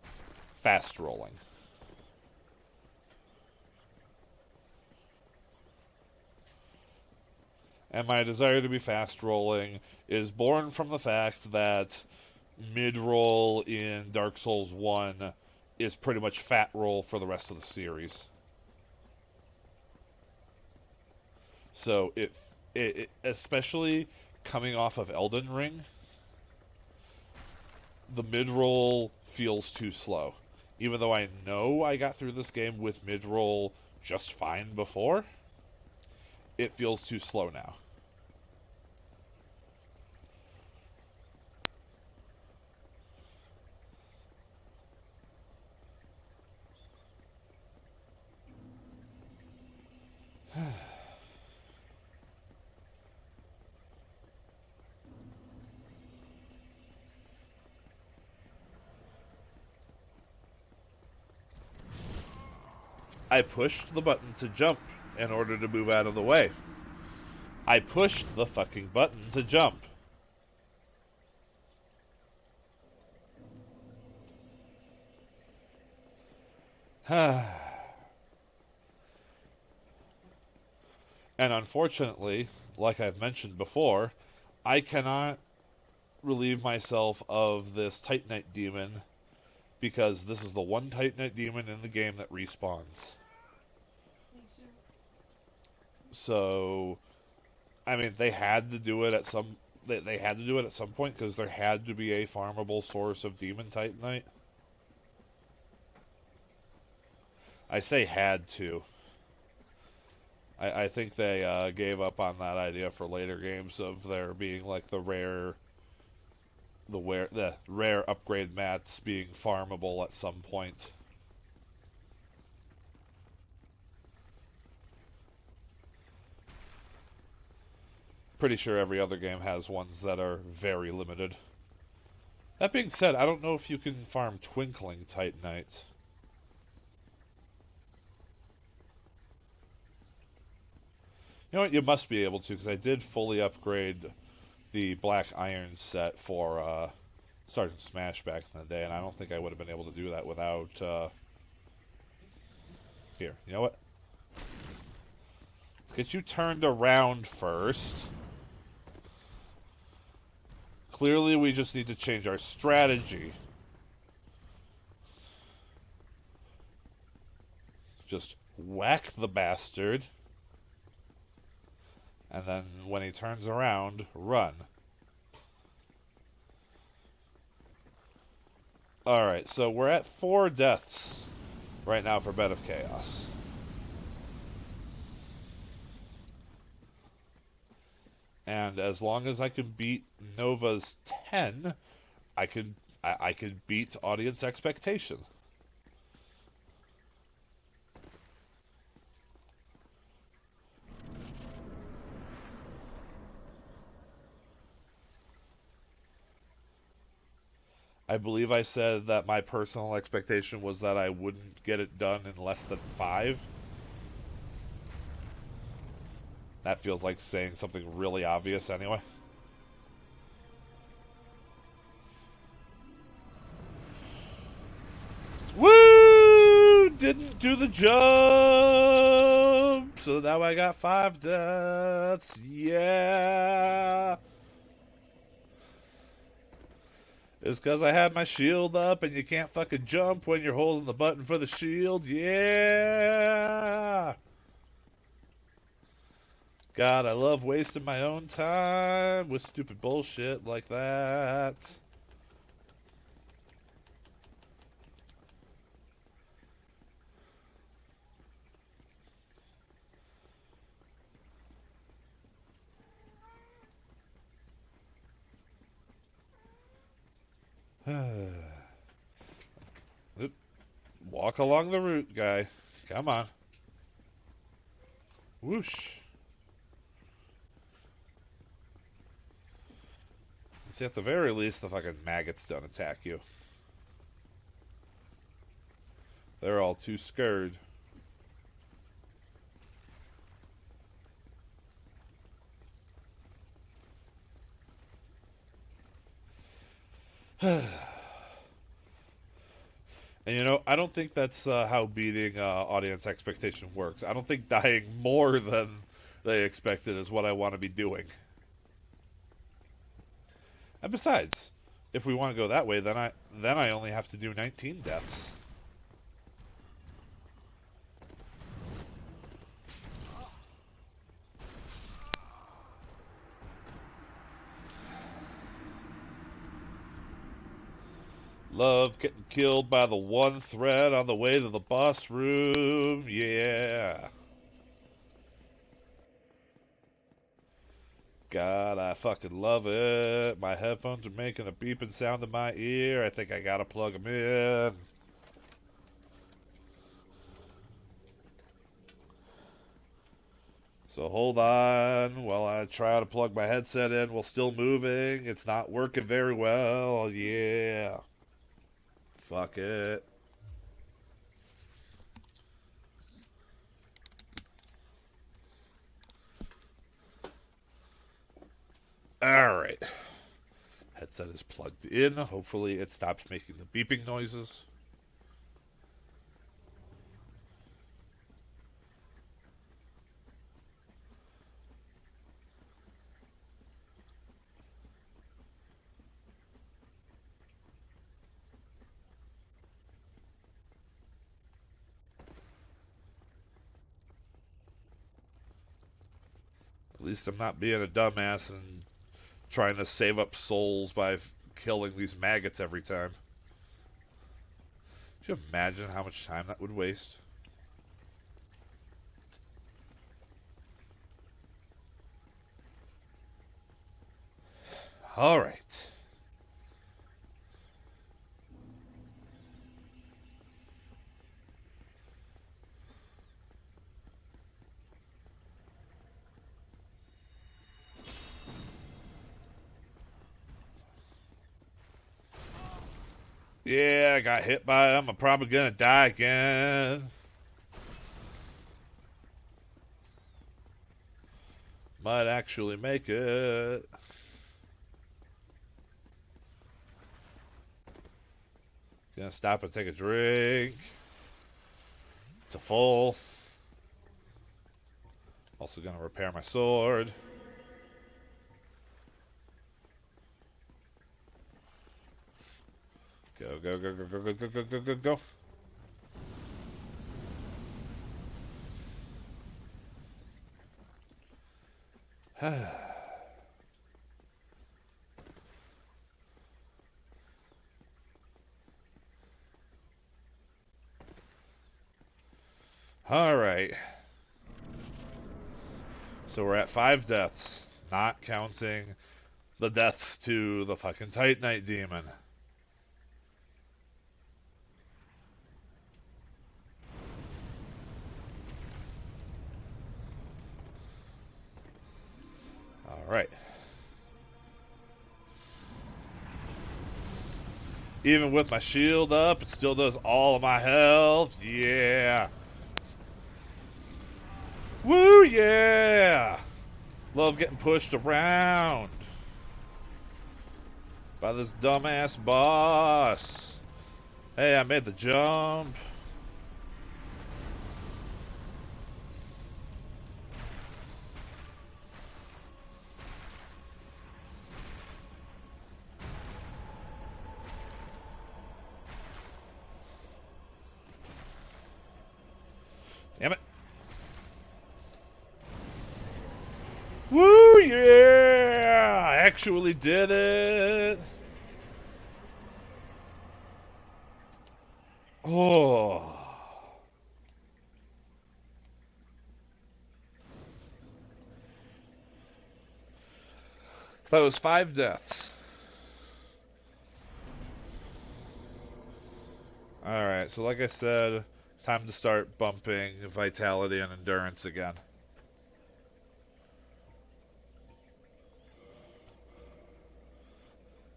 fast rolling. And my desire to be fast rolling is born from the fact that mid roll in Dark Souls 1 is pretty much fat roll for the rest of the series. So it especially coming off of Elden Ring, the mid roll feels too slow. Even though I know I got through this game with mid roll just fine before, it feels too slow now. I pushed the button to jump in order to move out of the way. I pushed the fucking button to jump. And unfortunately, like I've mentioned before, I cannot relieve myself of this Titanite demon because this is the one Titanite demon in the game that respawns. So, I mean, they had to do it at some. They had to do it at some point because there had to be a farmable source of demon Titanite. I say had to. I think they gave up on that idea for later games of there being like the rare upgrade mats being farmable at some point. Pretty sure every other game has ones that are very limited. That being said, I don't know if you can farm Twinkling Titanite. You know what? You must be able to, because I did fully upgrade the Black Iron set for Sergeant Smash back in the day, and I don't think I would have been able to do that without. Here, you know what? Let's get you turned around first. Clearly, we just need to change our strategy. Just whack the bastard. And then when he turns around, run. Alright, so we're at 4 deaths right now for Bed of Chaos. And as long as I can beat Nova's 10, I can beat audience expectation. I believe I said that my personal expectation was that I wouldn't get it done in less than 5. That feels like saying something really obvious anyway. Woo! Didn't do the jump! So now I got 5 deaths. Yeah! It's because I had my shield up and you can't fucking jump when you're holding the button for the shield. Yeah! God, I love wasting my own time with stupid bullshit like that. Walk along the route, guy. Come on. Whoosh. See, at the very least, the fucking maggots don't attack you. They're all too scared. And you know, I don't think that's how beating audience expectation works. I don't think dying more than they expected is what I want to be doing. And besides, if we want to go that way, then I only have to do 19 deaths. Love getting killed by the one thread on the way to the boss room. Yeah. God, I fucking love it. My headphones are making a beeping sound in my ear. I think I gotta plug them in. So hold on while I try to plug my headset in while still moving. It's not working very well. Yeah. Fuck it. Alright. Headset is plugged in. Hopefully it stops making the beeping noises. At least I'm not being a dumbass and trying to save up souls by killing these maggots every time. Could you imagine how much time that would waste? Alright. Yeah, I got hit by them. I'm probably gonna die again. Might actually make it. Gonna stop and take a drink. It's a full. Also gonna repair my sword. Go, go, go, go, go, go, go, go, go, go, go. Alright. So we're at 5 deaths. Not counting the deaths to the fucking Titanite demon. Alright. Even with my shield up, it still does all of my health. Yeah. Woo, yeah. Love getting pushed around by this dumbass boss. Hey, I made the jump. Damn it. Woo, yeah. I actually did it. Oh. That was 5 deaths. Alright, so like I said, time to start bumping vitality and endurance again.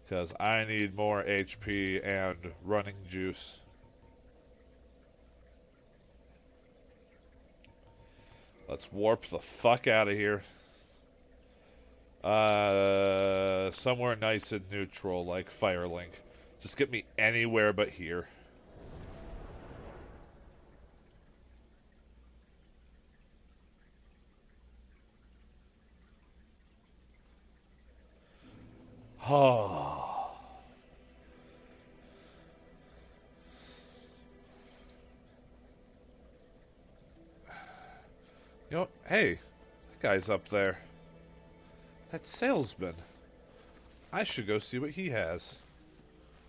Because I need more HP and running juice. Let's warp the fuck out of here. Somewhere nice and neutral, like Firelink. Just get me anywhere but here. Oh. You know, hey, that guy's up there. That salesman. I should go see what he has.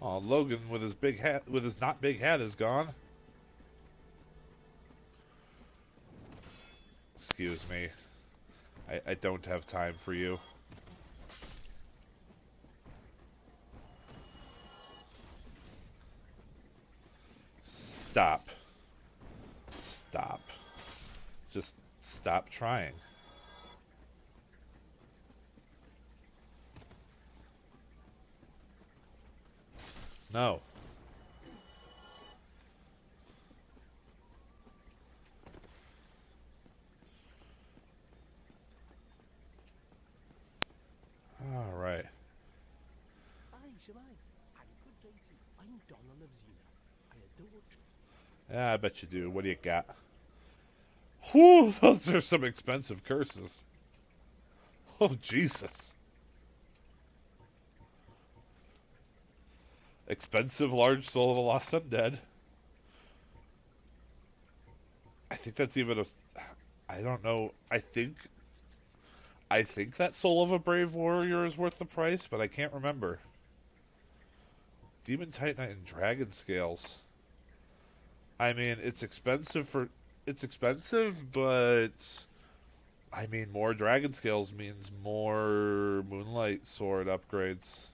Oh, Logan with his big hat, with his not big hat, is gone. Excuse me. I don't have time for you. Stop. Stop. Just stop trying. No. All right. Aye, Shemai. And good day to you. I'm Donald of Xena. I adore you. Yeah, I bet you do. What do you got? Whew, those are some expensive curses. Oh, Jesus. Expensive large soul of the lost undead. I think that's even a... I don't know. I think that soul of a brave warrior is worth the price, but I can't remember. Demon Titanite and Dragon Scales. I mean, it's expensive for... It's expensive, but... I mean, more Dragon Scales means more Moonlight Sword upgrades.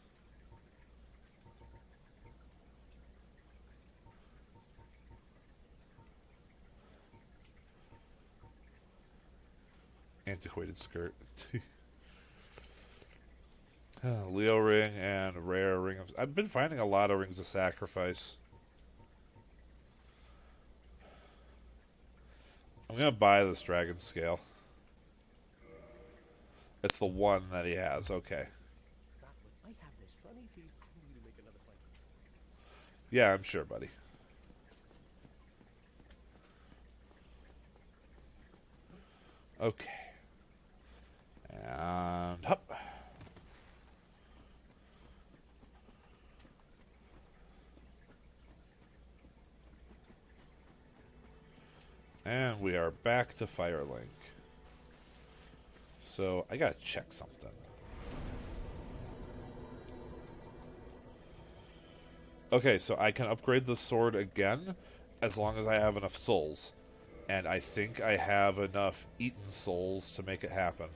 Antiquated skirt. Leo ring and rare ring of... I've been finding a lot of rings of sacrifice. I'm gonna buy this dragon scale. It's the one that he has. Okay. I have this funny feeling we'll make another fight. Yeah, I'm sure, buddy. Okay. And hop. And we are back to Firelink. So I gotta check something. Okay, so I can upgrade the sword again as long as I have enough souls. And I think I have enough eaten souls to make it happen.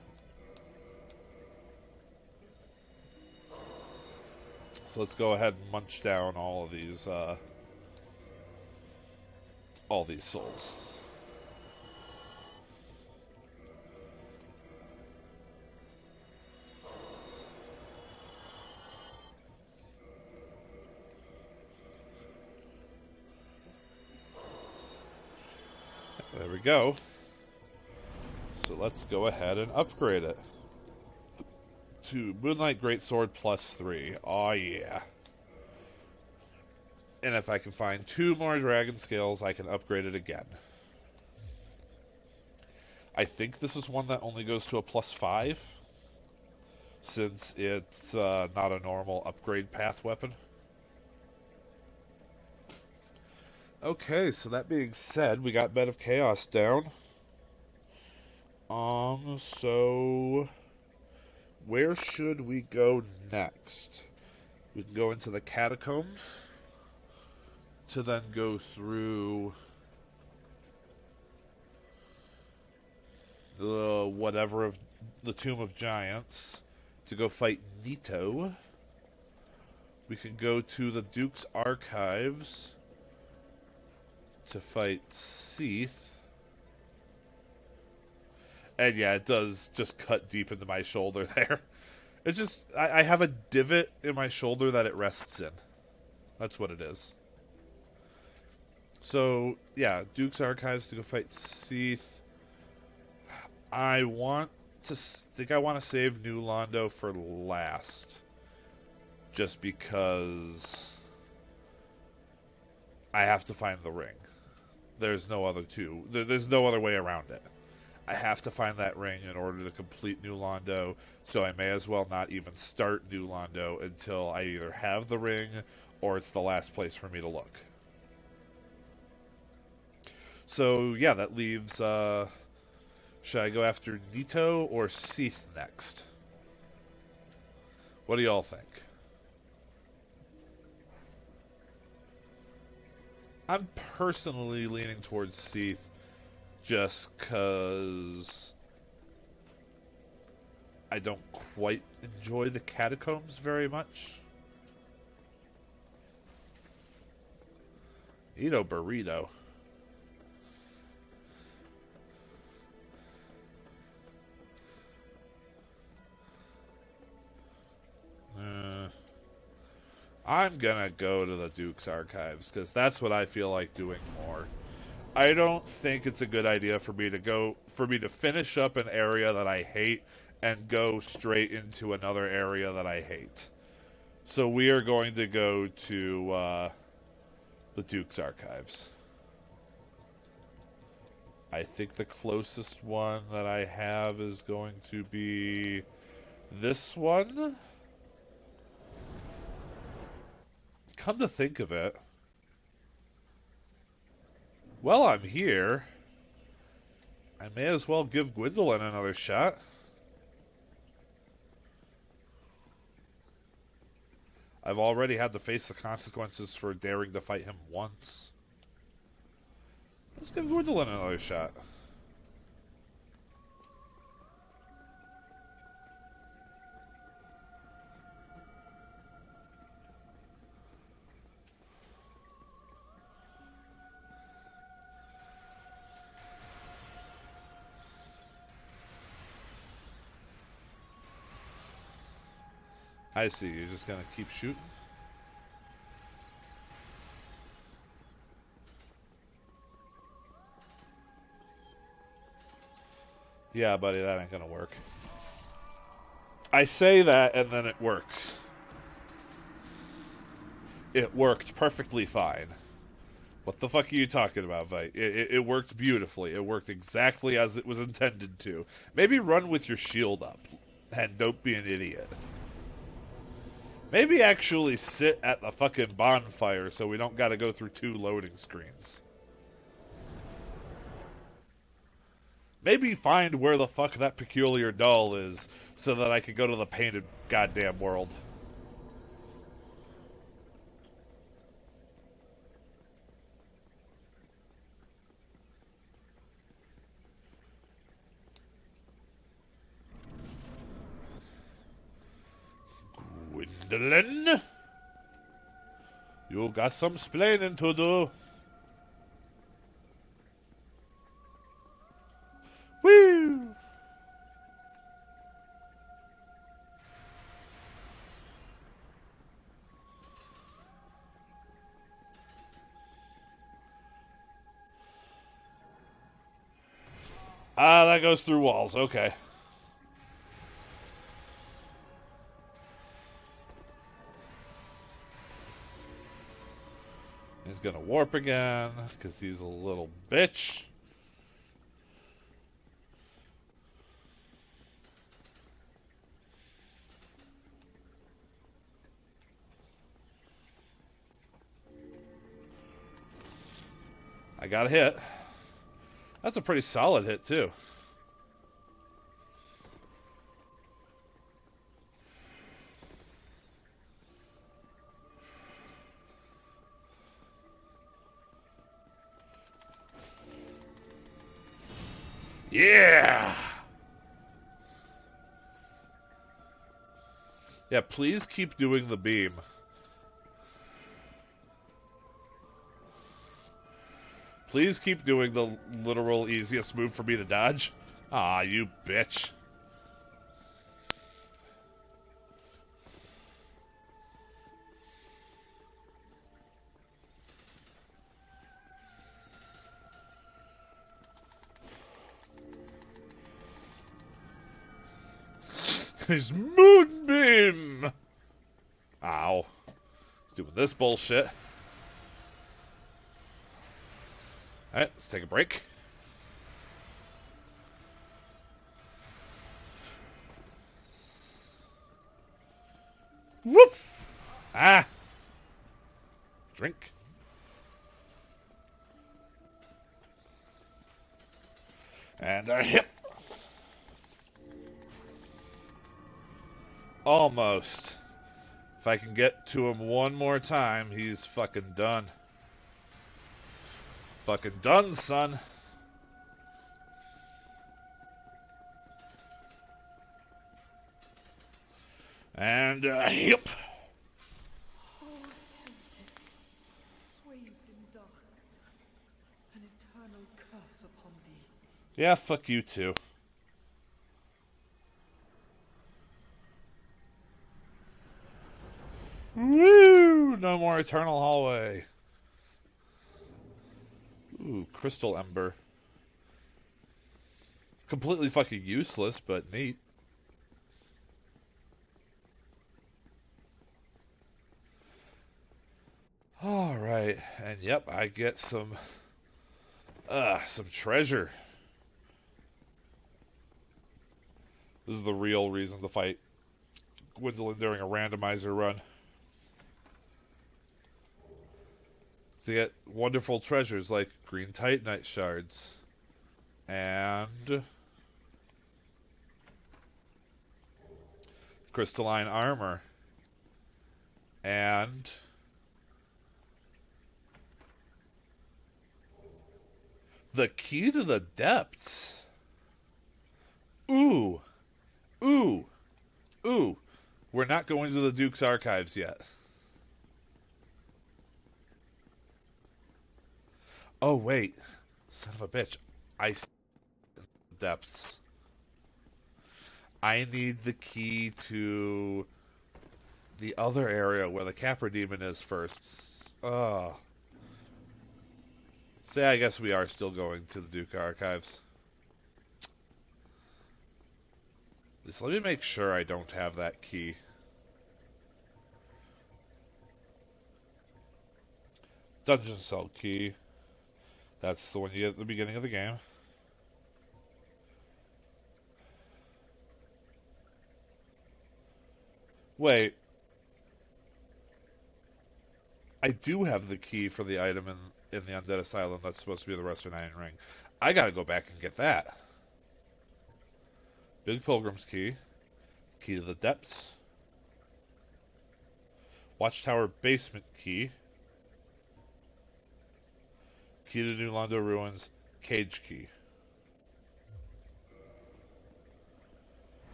So let's go ahead and munch down all these souls. There we go. So let's go ahead and upgrade it to Moonlight Greatsword plus 3. Oh yeah. And if I can find 2 more dragon scales, I can upgrade it again. I think this is one that only goes to a plus 5, since it's not a normal upgrade path weapon. Okay, so that being said, we got Bed of Chaos down. So where should we go next? We can go into the catacombs to then go through the whatever of the Tomb of Giants to go fight Nito. We can go to the Duke's Archives to fight Seath. And yeah, it does just cut deep into my shoulder there. It's just, I have a divot in my shoulder that it rests in. That's what it is. So, yeah, Duke's Archives to go fight Seath. I want to save New Londo for last. Just because I have to find the ring. There's no other there's no other way around it. I have to find that ring in order to complete New Londo, so I may as well not even start New Londo until I either have the ring or it's the last place for me to look. So yeah, that leaves should I go after Nito or Seath next? What do y'all think? I'm personally leaning towards Seath just because I don't quite enjoy the catacombs very much. Eat a burrito. I'm gonna go to the Duke's Archives because that's what I feel like doing more. I don't think it's a good idea for me to finish up an area that I hate and go straight into another area that I hate. So we are going to go to the Duke's Archives. I think the closest one that I have is going to be this one. Come to think of it, while I'm here, I may as well give Gwendolyn another shot. I've already had to face the consequences for daring to fight him once. Let's give Gwendolyn another shot. I see, you're just gonna keep shooting? Yeah, buddy, that ain't gonna work. I say that, and then it works. It worked perfectly fine. What the fuck are you talking about, Vite? It worked beautifully. It worked exactly as it was intended to. Maybe run with your shield up, and don't be an idiot. Maybe actually sit at the fucking bonfire so we don't gotta go through 2 loading screens. Maybe find where the fuck that peculiar doll is so that I can go to the painted goddamn world. Gwendolyn? You got some splaining to do. Woo! Ah, that goes through walls. Okay. He's gonna warp again, because he's a little bitch. I got a hit. That's a pretty solid hit, too. Yeah! Yeah, please keep doing the beam. Please keep doing the literal easiest move for me to dodge. Ah, you bitch. His moonbeam! Ow. He's doing this bullshit. Alright, let's take a break. Whoop! Ah! Drink. And a hip. Almost. If I can get to him one more time, he's fucking done. Fucking done, son. And a hip. Oh, heretic, swathed in dark, an eternal curse upon thee. Yeah, fuck you too. Woo! No more eternal hallway. Ooh, crystal ember. Completely fucking useless, but neat. Alright, and yep, I get some treasure. This is the real reason to fight Gwendolyn during a randomizer run. To get wonderful treasures like green titanite shards and crystalline armor and the key to the depths. Ooh, ooh, ooh. We're not going to the Duke's archives yet. Oh, wait. Son of a bitch. I depths. I need the key to the other area where the Capra Demon is first. Ugh. So I guess we are still going to the Duke archives. Just let me make sure I don't have that key. Dungeon cell key. That's the one you get at the beginning of the game. Wait. I do have the key for the item in the Undead Asylum that's supposed to be the Western Iron Ring. I gotta go back and get that. Big Pilgrim's Key. Key to the Depths. Watchtower Basement Key. Key to New Londo Ruins. Cage Key.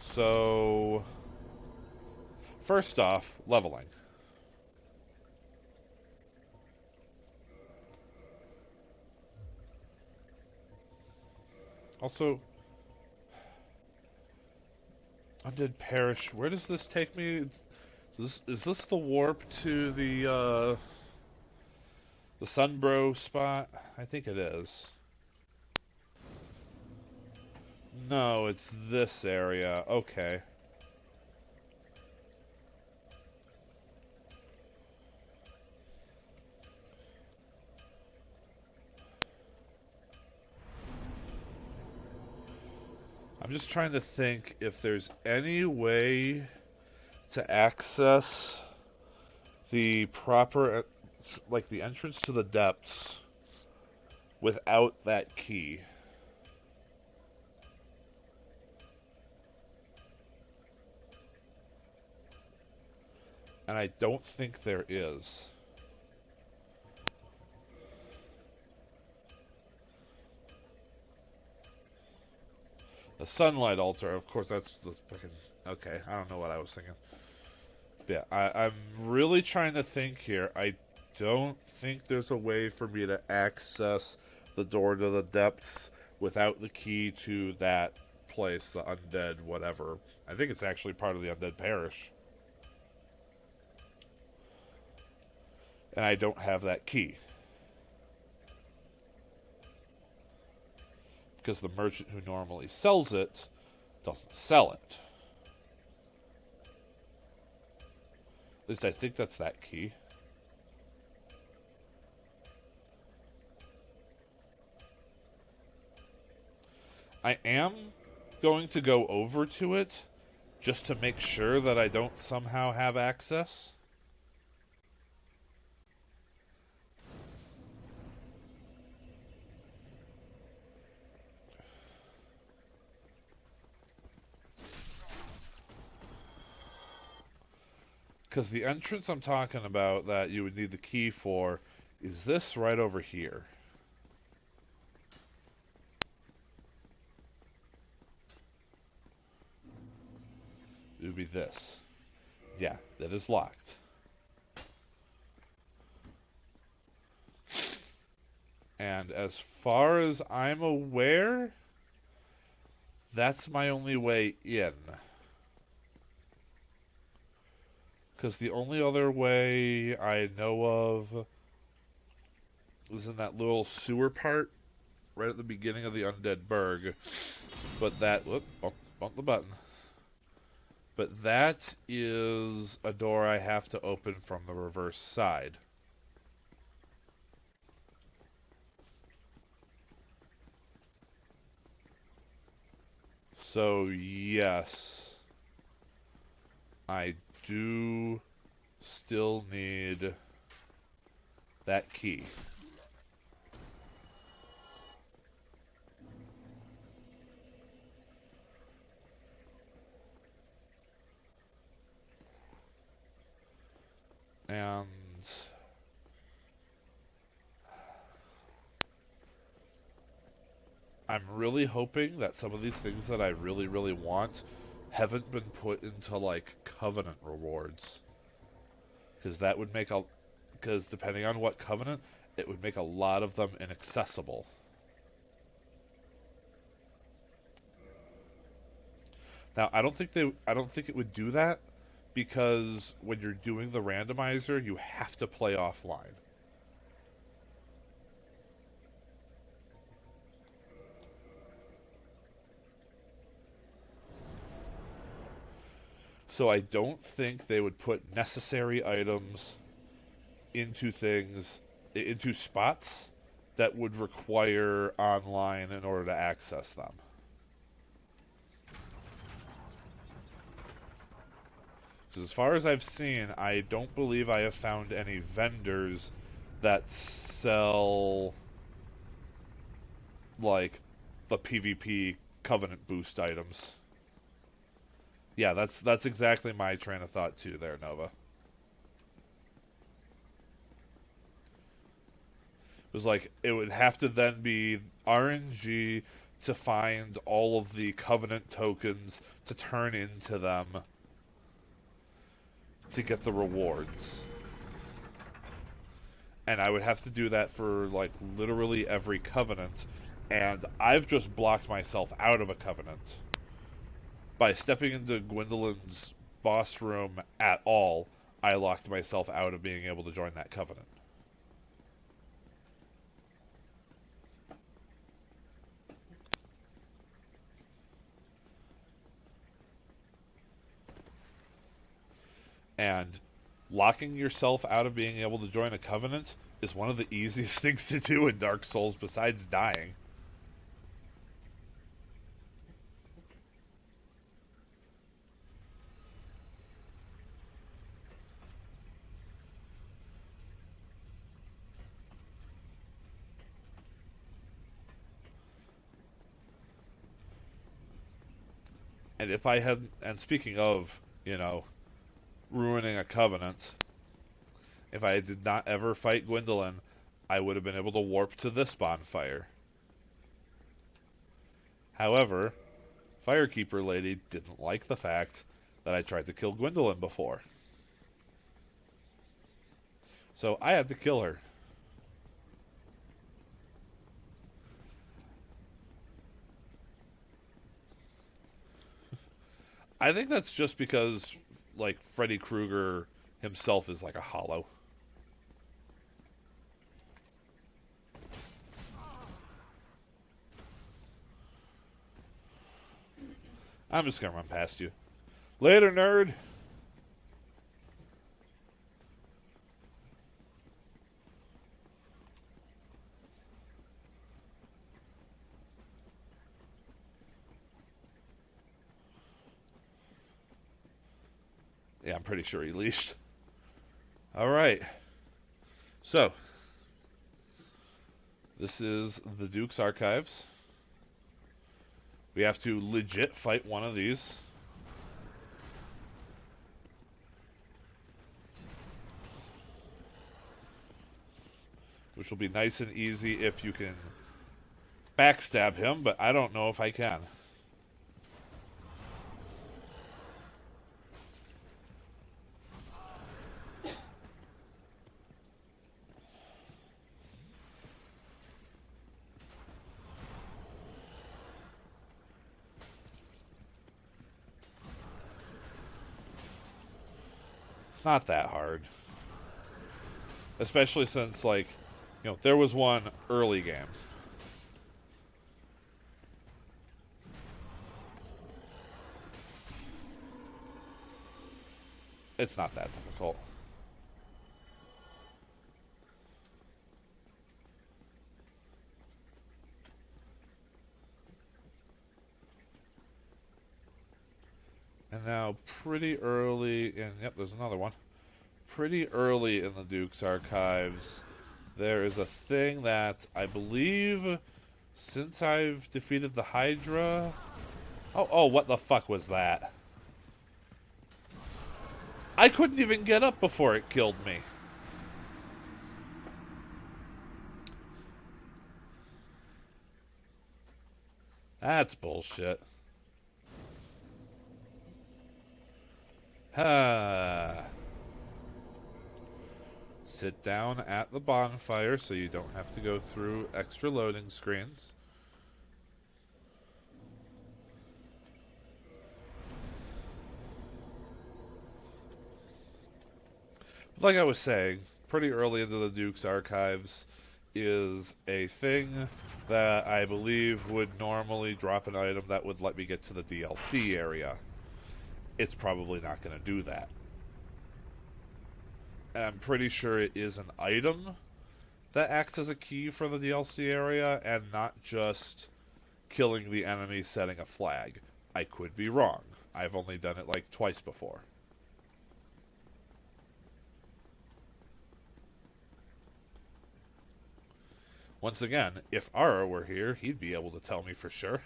So, first off, leveling. Also, Undead Parish. Where does this take me? Is this the warp to the Sunbro spot? I think it is. No, it's this area. Okay. I'm just trying to think if there's any way to access the proper, like the entrance to the depths without that key. And I don't think there is. The sunlight altar, of course, that's the fucking. Okay, I don't know what I was thinking. Yeah, I'm really trying to think here. I don't think there's a way for me to access the door to the depths without the key to that place, the undead whatever. I think it's actually part of the undead parish. And I don't have that key. Because the merchant who normally sells it doesn't sell it. At least I think that's that key. I am going to go over to it just to make sure that I don't somehow have access. Because the entrance I'm talking about that you would need the key for is this right over here. It would be this. Yeah, that is locked. And as far as I'm aware, that's my only way in. Because the only other way I know of is in that little sewer part right at the beginning of the Undead Burg. But that... Whoop, bump the button. But that is a door I have to open from the reverse side. So, yes, I do still need that key. And I'm really hoping that some of these things that I really, really want haven't been put into, like, Covenant rewards. Because that would make a... Because depending on what Covenant, it would make a lot of them inaccessible. Now, I don't think it would do that because when you're doing the randomizer, you have to play offline. So I don't think they would put necessary items into spots that would require online in order to access them. Because as far as I've seen, I don't believe I have found any vendors that sell like the PvP Covenant boost items. Yeah, that's exactly my train of thought too there, Nova. It was like it would have to then be RNG to find all of the Covenant tokens to turn into them to get the rewards. And I would have to do that for like literally every Covenant, and I've just blocked myself out of a Covenant. By stepping into Gwendolyn's boss room at all, I locked myself out of being able to join that Covenant. And locking yourself out of being able to join a covenant is one of the easiest things to do in Dark Souls besides dying. And if I had, and speaking of, ruining a covenant, if I did not ever fight Gwendolyn, I would have been able to warp to this bonfire. However, Firekeeper Lady didn't like the fact that I tried to kill Gwendolyn before. So I had to kill her. I think that's just because, like, Freddy Krueger himself is like a hollow. I'm just gonna run past you. Later, nerd! Yeah, I'm pretty sure he leashed. Alright. So, this is the Duke's Archives. We have to legit fight one of these. Which will be nice and easy if you can backstab him, but I don't know if I can. It's not that hard. Especially since, like, there was one early game. It's not that difficult. And now, pretty early in... Yep, there's another one. Pretty early in the Duke's Archives, there is a thing that I believe, since I've defeated the Hydra... Oh, what the fuck was that? I couldn't even get up before it killed me. That's bullshit. Sit down at the bonfire so you don't have to go through extra loading screens. Like I was saying, pretty early into the Duke's Archives is a thing that I believe would normally drop an item that would let me get to the DLC area. It's probably not going to do that. And I'm pretty sure it is an item that acts as a key for the DLC area and not just killing the enemy setting a flag. I could be wrong. I've only done it like twice before. Once again, if Ara were here, he'd be able to tell me for sure.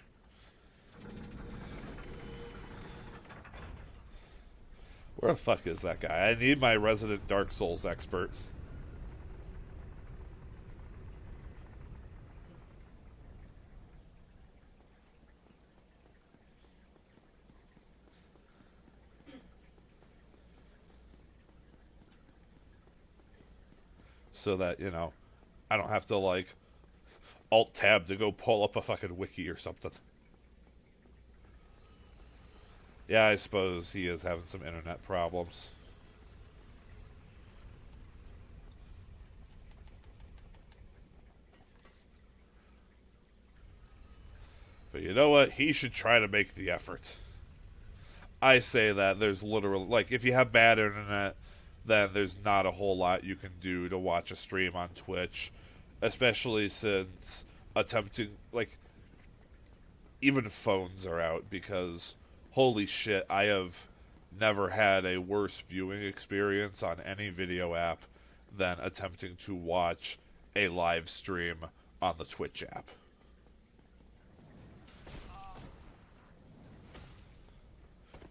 Where the fuck is that guy? I need my resident Dark Souls expert. So that, I don't have to, like, Alt-Tab to go pull up a fucking wiki or something. Yeah, I suppose he is having some internet problems. But you know what? He should try to make the effort. I say that there's literally, like, if you have bad internet, then there's not a whole lot you can do to watch a stream on Twitch, especially since attempting, like, even phones are out because, holy shit, I have never had a worse viewing experience on any video app than attempting to watch a live stream on the Twitch app.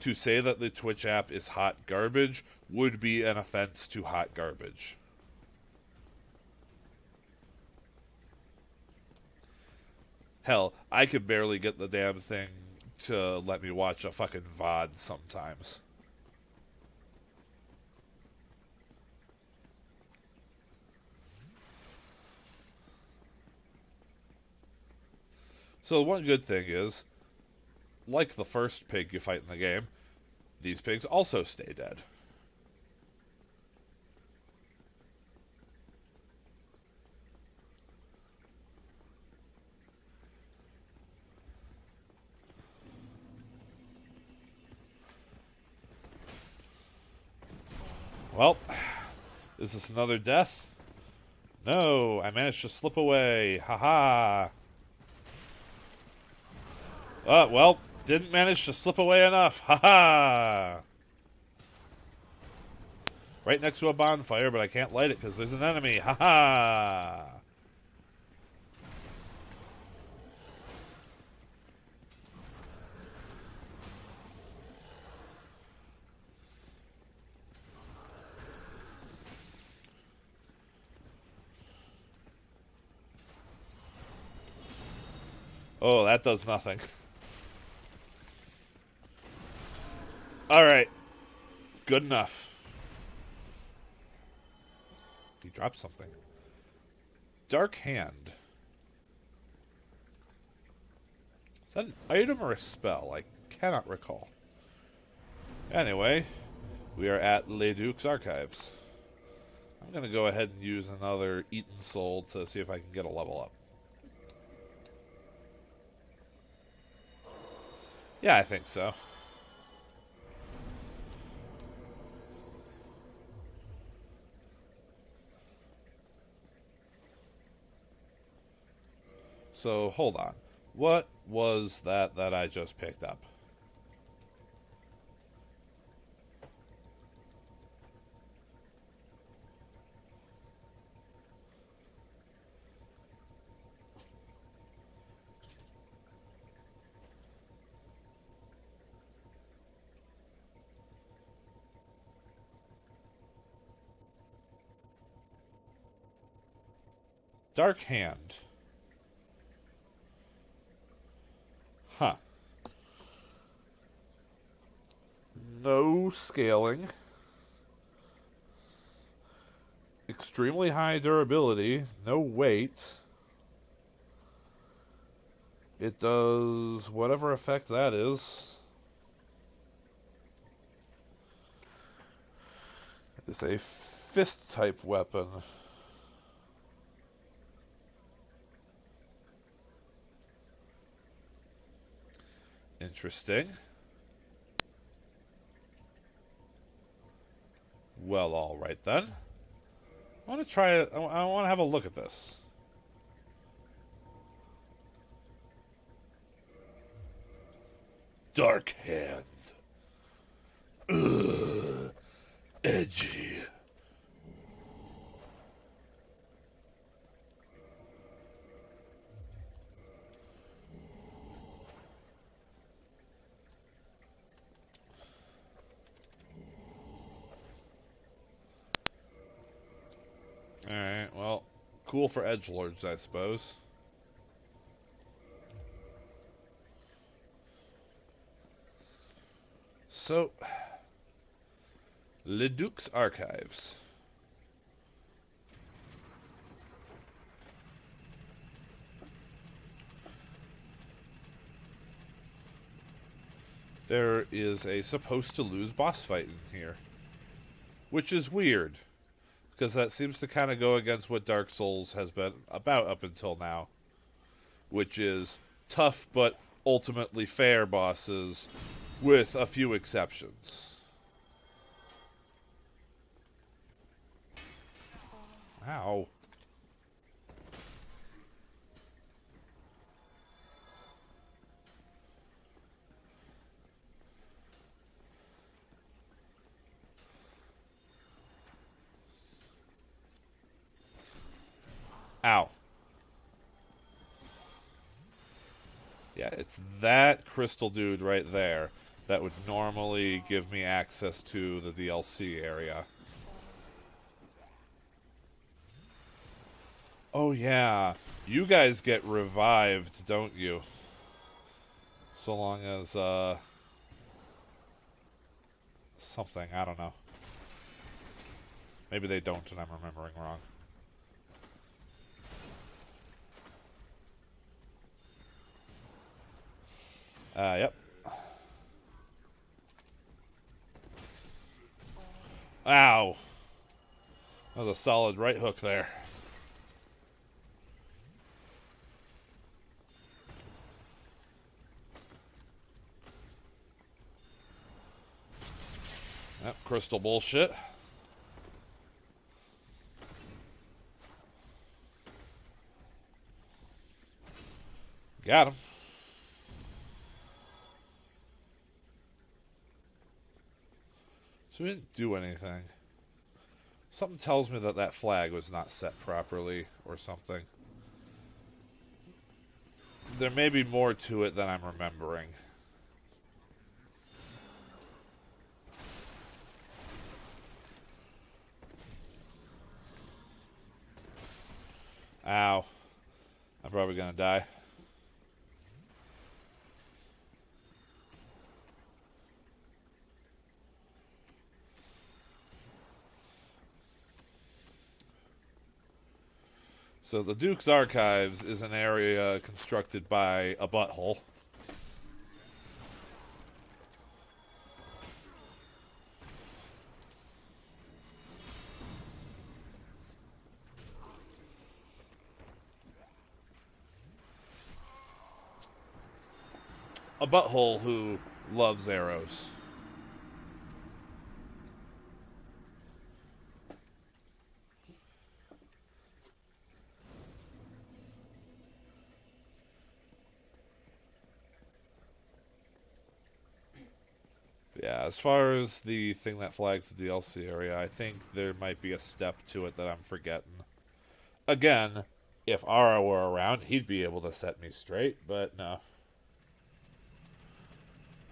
To say that the Twitch app is hot garbage would be an offense to hot garbage. Hell, I could barely get the damn thing to let me watch a fucking VOD sometimes. So one good thing is, like the first pig you fight in the game, these pigs also stay dead. Well, is this another death? No, I managed to slip away. Haha. Well, didn't manage to slip away enough. Haha. Right next to a bonfire, but I can't light it because there's an enemy. Haha. Oh, that does nothing. Alright. Good enough. He dropped something. Dark Hand. Is that an item or a spell? I cannot recall. Anyway, we are at Leduc's Archives. I'm going to go ahead and use another Eaten Soul to see if I can get a level up. Yeah, I think so. So, hold on. What was that I just picked up? Dark Hand. Huh. No scaling. Extremely high durability. No weight. It does whatever effect that is. It's a fist type weapon. Interesting. Well, alright then. I want to try it. I want to have a look at this. Dark Hand. Ugh. Edgy. Alright, well, cool for edgelords, I suppose. So, Leduc's Archives. There is a supposed to lose boss fight in here, which is weird, because that seems to kind of go against what Dark Souls has been about up until now, which is tough but ultimately fair bosses with a few exceptions. Ow. Ow. Yeah, it's that crystal dude right there that would normally give me access to the DLC area. Oh yeah, you guys get revived, don't you? So long as, something, I don't know. Maybe they don't and I'm remembering wrong. Yep. Ow! That was a solid right hook there. Yep, crystal bullshit. Got him. So we didn't do anything. Something tells me that that flag was not set properly or something. There may be more to it than I'm remembering. Ow. I'm probably gonna die. So the Duke's Archives is an area constructed by a butthole. A butthole who loves arrows. Yeah, as far as the thing that flags the DLC area, I think there might be a step to it that I'm forgetting. Again, if Ara were around, he'd be able to set me straight, but no.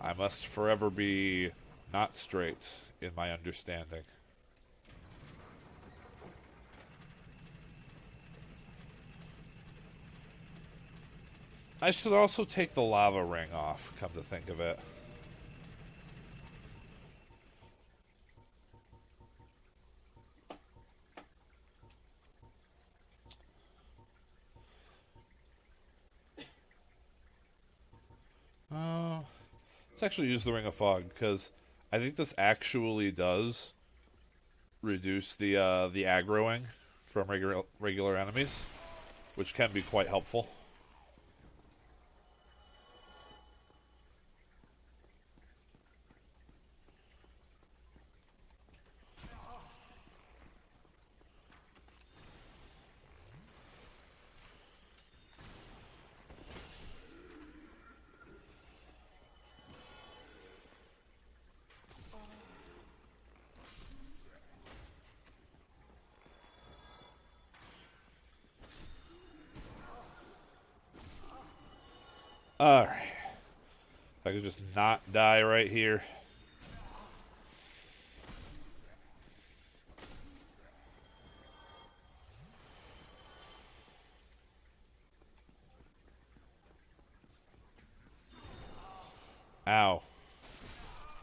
I must forever be not straight in my understanding. I should also take the lava ring off, come to think of it. Let's actually use the Ring of Fog, because I think this actually does reduce the aggroing from regular enemies, which can be quite helpful. Alright. If I could just not die right here. Ow.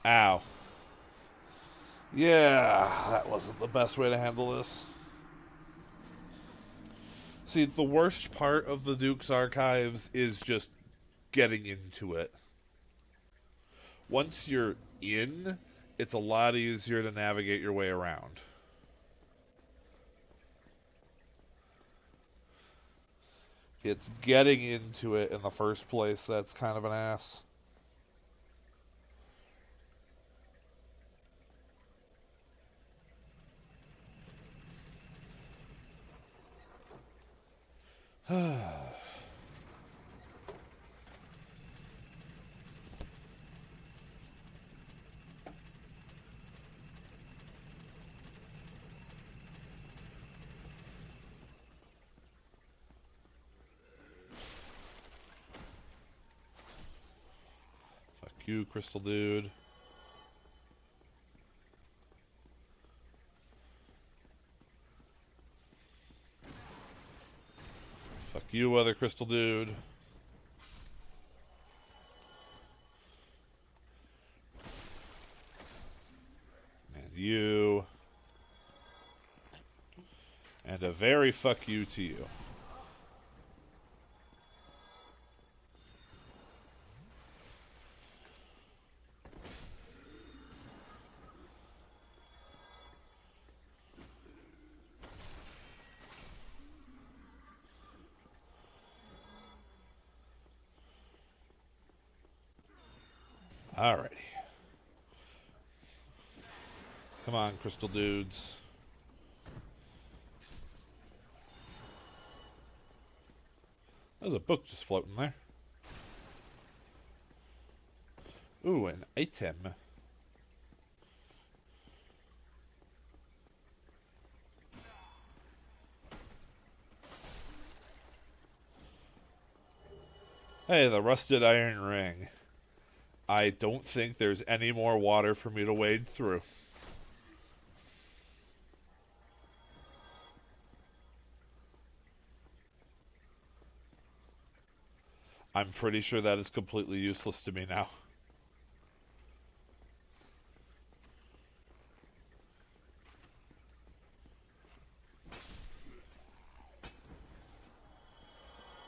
Ow. Yeah, that wasn't the best way to handle this. See, the worst part of the Duke's Archives is just getting into it. Once you're in, it's a lot easier to navigate your way around. It's getting into it in the first place that's kind of an ass. Fuck you, Crystal Dude. Fuck you, other Crystal Dude. And you. And a very fuck you to you. Alrighty. Come on, Crystal Dudes. There's a book just floating there. Ooh, an item. Hey, the rusted iron ring. I don't think there's any more water for me to wade through. I'm pretty sure that is completely useless to me now.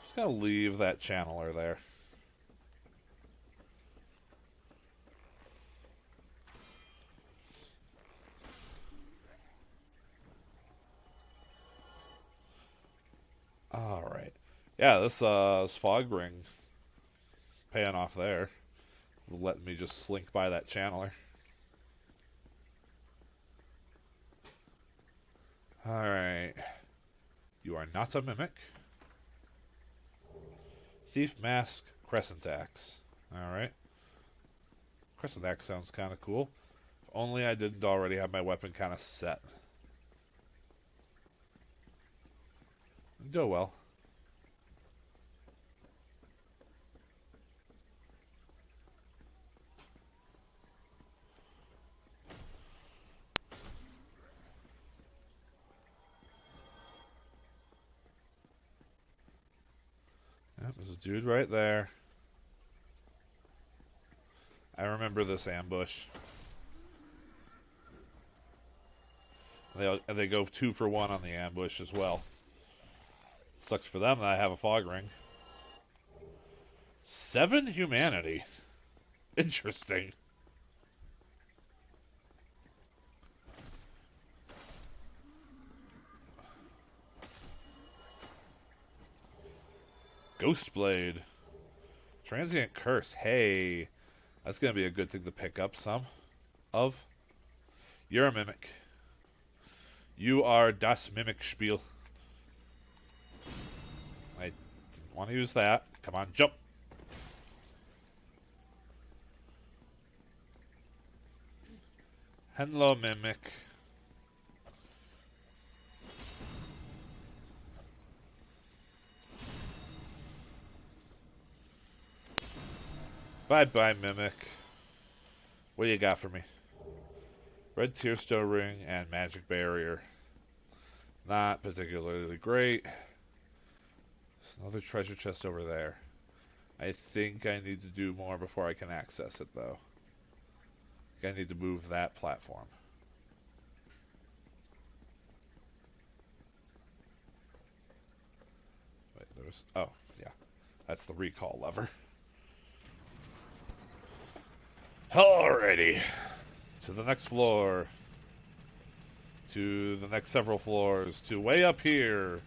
Just gotta leave that channeler there. Alright. Yeah, this fog ring paying off there. Letting me just slink by that channeler. Alright. You are not a mimic. Thief Mask, Crescent Axe. Alright. Crescent Axe sounds kind of cool. If only I didn't already have my weapon kind of set. Go well. Yep, there's a dude right there. I remember this ambush. They go 2 for 1 on the ambush as well. Sucks for them that I have a fog ring. 7 humanity. Interesting. Ghostblade. Transient Curse. Hey. That's going to be a good thing to pick up some of. You're a mimic. You are Das Mimic Spiel. I didn't want to use that. Come on, jump. Hello, Mimic. Bye-bye, Mimic. What do you got for me? Red Tearstone Ring and Magic Barrier. Not particularly great. There's another treasure chest over there. I think I need to do more before I can access it, though. I need to move that platform. Wait, there's... Oh, yeah. That's the recall lever. Alrighty. To the next floor. To the next several floors. To way up here.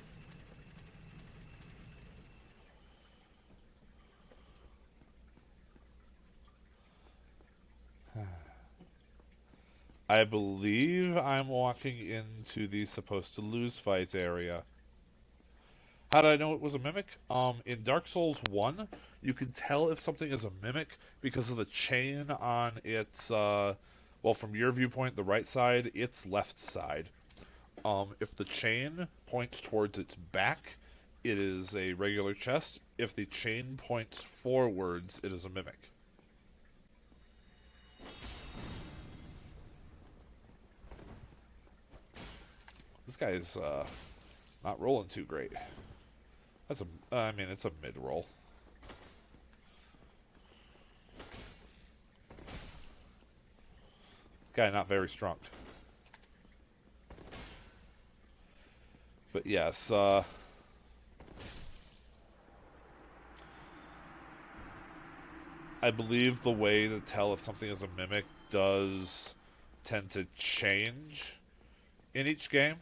I believe I'm walking into the supposed to lose fight area. How did I know it was a mimic? In Dark Souls 1, you can tell if something is a mimic because of the chain on its, well, from your viewpoint, the right side, its left side. If the chain points towards its back, it is a regular chest. If the chain points forwards, it is a mimic. This guy's not rolling too great. That's I mean, it's a mid roll. Guy not very strong. But yes, I believe the way to tell if something is a mimic does tend to change in each game.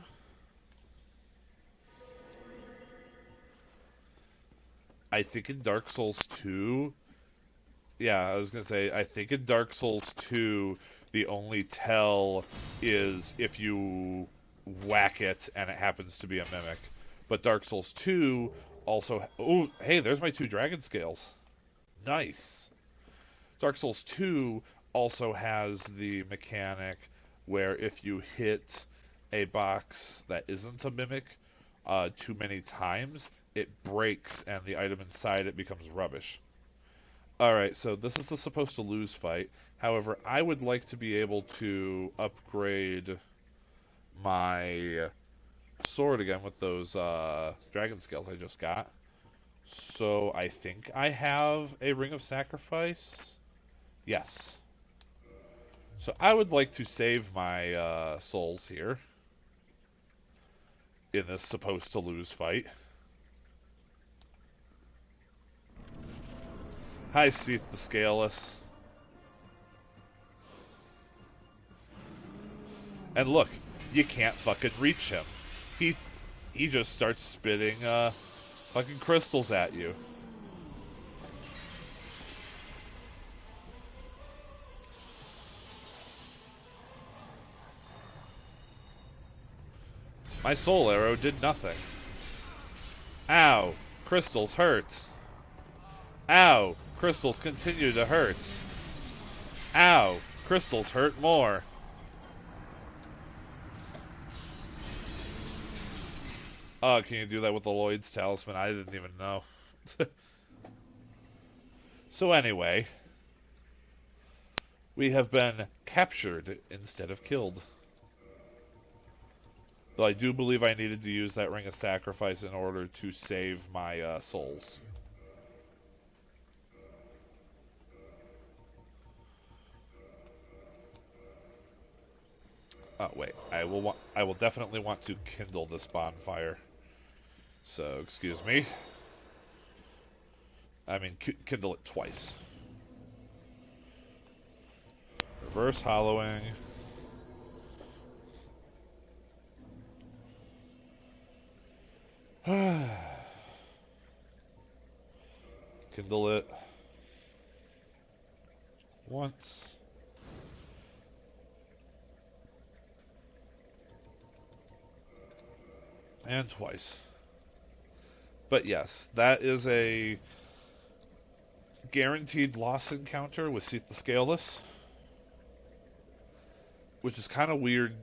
I think in Dark Souls 2, yeah, I was going to say, I think in Dark Souls 2, the only tell is if you whack it and it happens to be a mimic. But Dark Souls 2 also... Oh, hey, there's my 2 dragon scales. Nice. Dark Souls 2 also has the mechanic where if you hit a box that isn't a mimic too many times, it breaks and the item inside it becomes rubbish. Alright, so this is the supposed to lose fight. However, I would like to be able to upgrade my sword again with those dragon scales I just got. So I think I have a Ring of Sacrifice. Yes. So I would like to save my souls here in this supposed to lose fight. Hi, Seath the Scaleless. And look, you can't fucking reach him. He just starts spitting fucking crystals at you. My soul arrow did nothing. Ow! Crystals hurt. Ow! Crystals continue to hurt. Ow! Crystals hurt more. Can you do that with the Lloyd's Talisman? I didn't even know. So anyway, we have been captured instead of killed. Though I do believe I needed to use that Ring of Sacrifice in order to save my souls. Oh wait, I will definitely want to kindle this bonfire. So excuse me. I mean, kindle it twice. Reverse hollowing. Kindle it once. And twice. But yes, that is a guaranteed loss encounter with Seath the Scaleless. Which is kind of weird.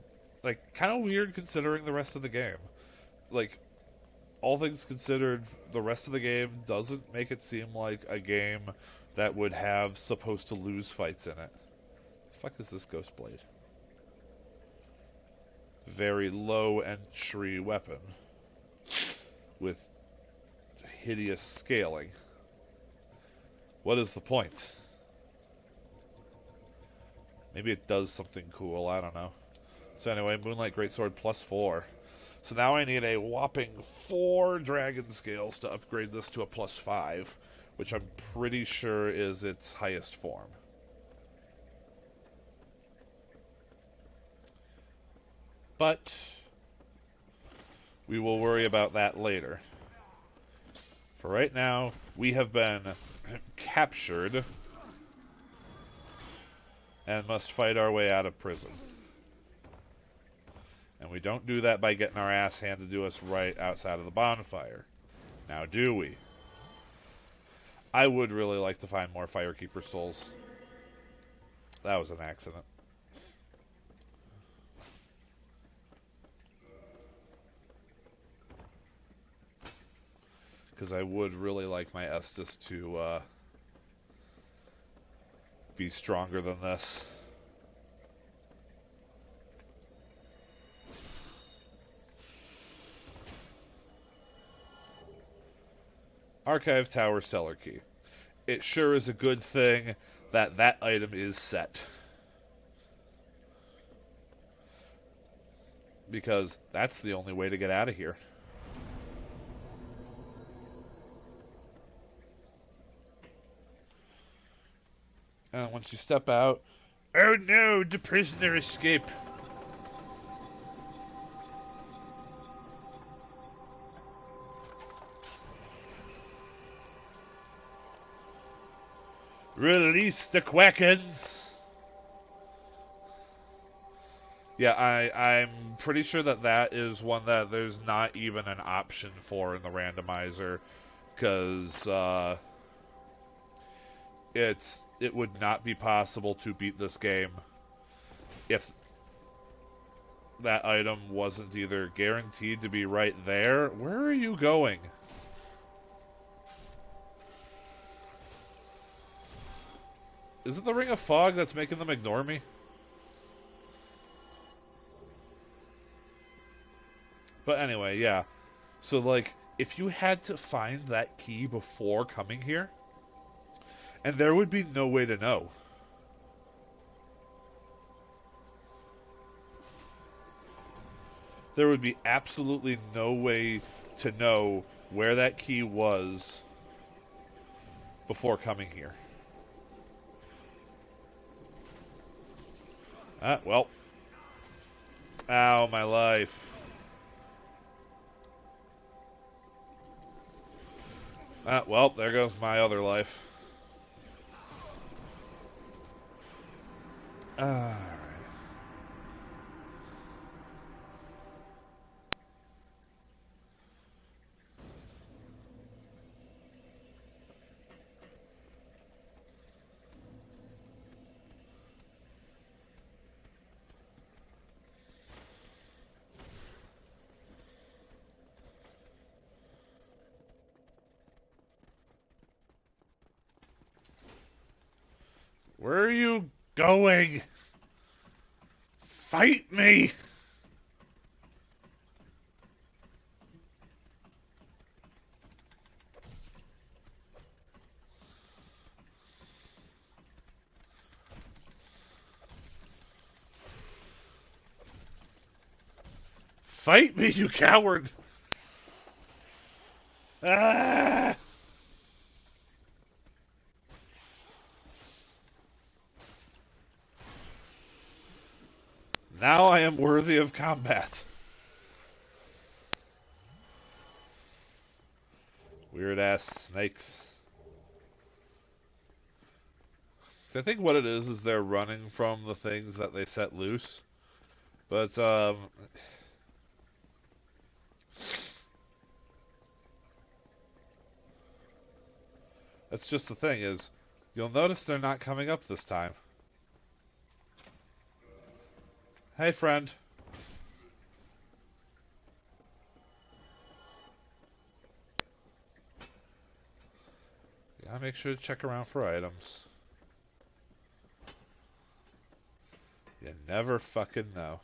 Like, kind of weird considering the rest of the game. Like, all things considered, the rest of the game doesn't make it seem like a game that would have supposed to lose fights in it. The fuck is this Ghost Blade? Very low entry weapon with hideous scaling. What is the point? Maybe it does something cool, I don't know. So anyway, Moonlight Greatsword +4. So now I need a whopping 4 dragon scales to upgrade this to a +5, which I'm pretty sure is its highest form. But we will worry about that later. For right now, we have been captured and must fight our way out of prison. And we don't do that by getting our ass handed to us right outside of the bonfire. Now, do we? I would really like to find more Firekeeper souls. That was an accident. Because I would really like my Estus to be stronger than this. Archive Tower Cellar Key. It sure is a good thing that that item is set. Because that's the only way to get out of here. And once you step out, oh no, the prisoner escaped. Release the Quackens! Yeah, I'm pretty sure that is one that there's not even an option for in the randomizer, because it would not be possible to beat this game if that item wasn't either guaranteed to be right there. Where are you going? Is it the Ring of Fog that's making them ignore me? But anyway, yeah. So, like, if you had to find that key before coming here, and there would be no way to know. There would be absolutely no way to know where that key was before coming here. Well. Ow, my life. Well, there goes my other life. Alright. Where are you going? Fight me! Fight me, you coward! Ah! Now I am worthy of combat. Weird ass snakes. So I think what it is they're running from the things that they set loose. But, that's just the thing is, you'll notice they're not coming up this time. Hey, friend. Gotta make sure to check around for items. You never fucking know.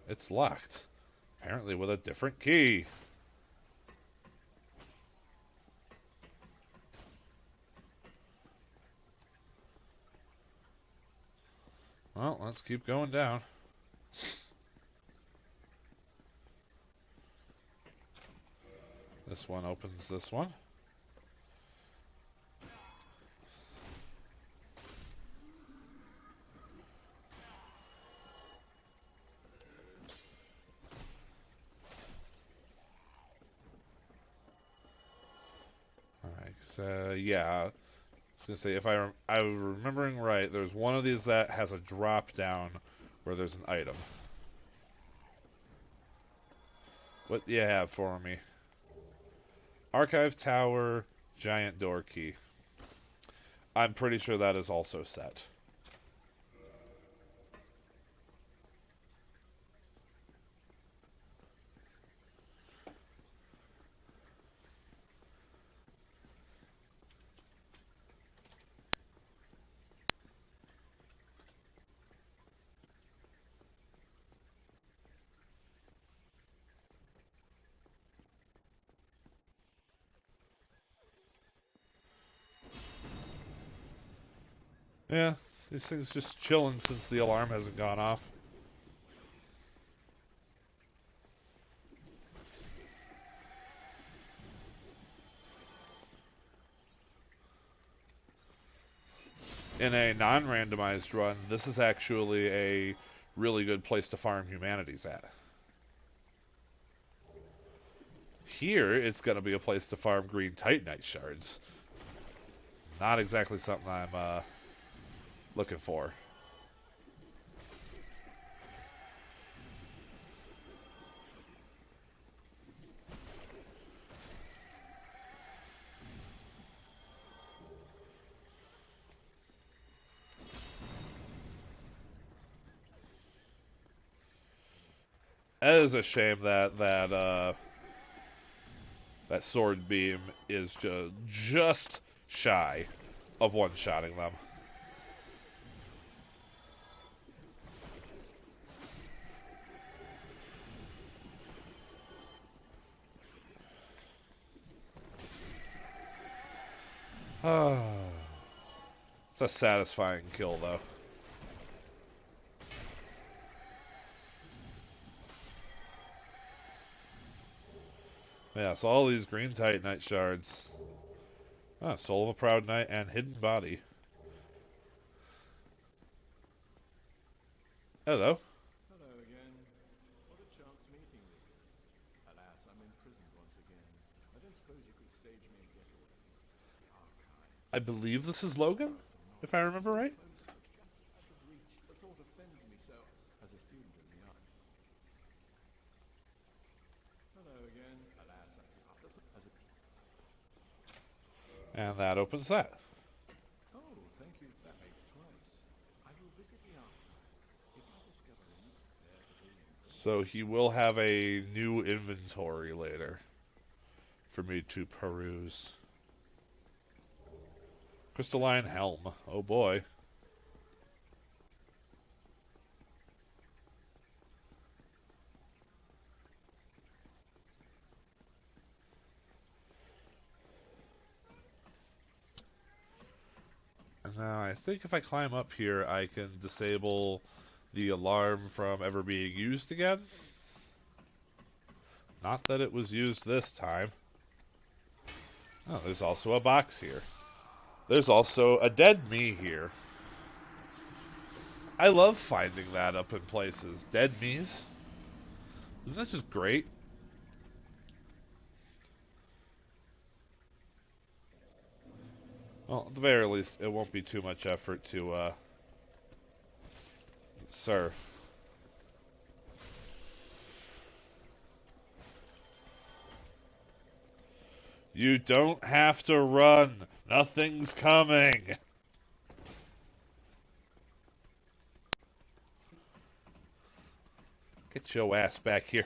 It's locked. Apparently with a different key. Well, let's keep going down. This one opens this one. Alright, so yeah. To say if I was remembering right, there's one of these that has a drop down where there's an item. What do you have for me? Archive tower, giant door key. I'm pretty sure that is also set. Yeah, these things just chilling since the alarm hasn't gone off. In a non-randomized run, this is actually a really good place to farm humanities at. Here, it's going to be a place to farm green Titanite shards. Not exactly something I'm looking for. It is a shame that sword beam is just shy of one-shotting them. It's a satisfying kill, though. Yeah, so all these green Titanite shards. Ah, Soul of a Proud Knight and Hidden Body. Hello. Hello again. What a chance meeting this is. Alas, I'm imprisoned once again. I don't suppose you could stage me a getaway. The archives. I believe this is Logan, if I remember right. Closer, just out of reach. The thought offends me so. As a student of the art. Hello again. Alas, I forgot the as a. And that opens that. Oh, thank you. That makes twice. I will visit the archives. If I discover any, prepare to be imprisoned. So he will have a new inventory later for me to peruse. Crystalline Helm. Oh boy. And now I think if I climb up here, I can disable the alarm from ever being used again. Not that it was used this time. Oh, there's also a box here. There's also a dead me here. I love finding that up in places. Dead me's. Isn't that just great? Well, at the very least, it won't be too much effort to, Sir. You don't have to run. Nothing's coming. Get your ass back here.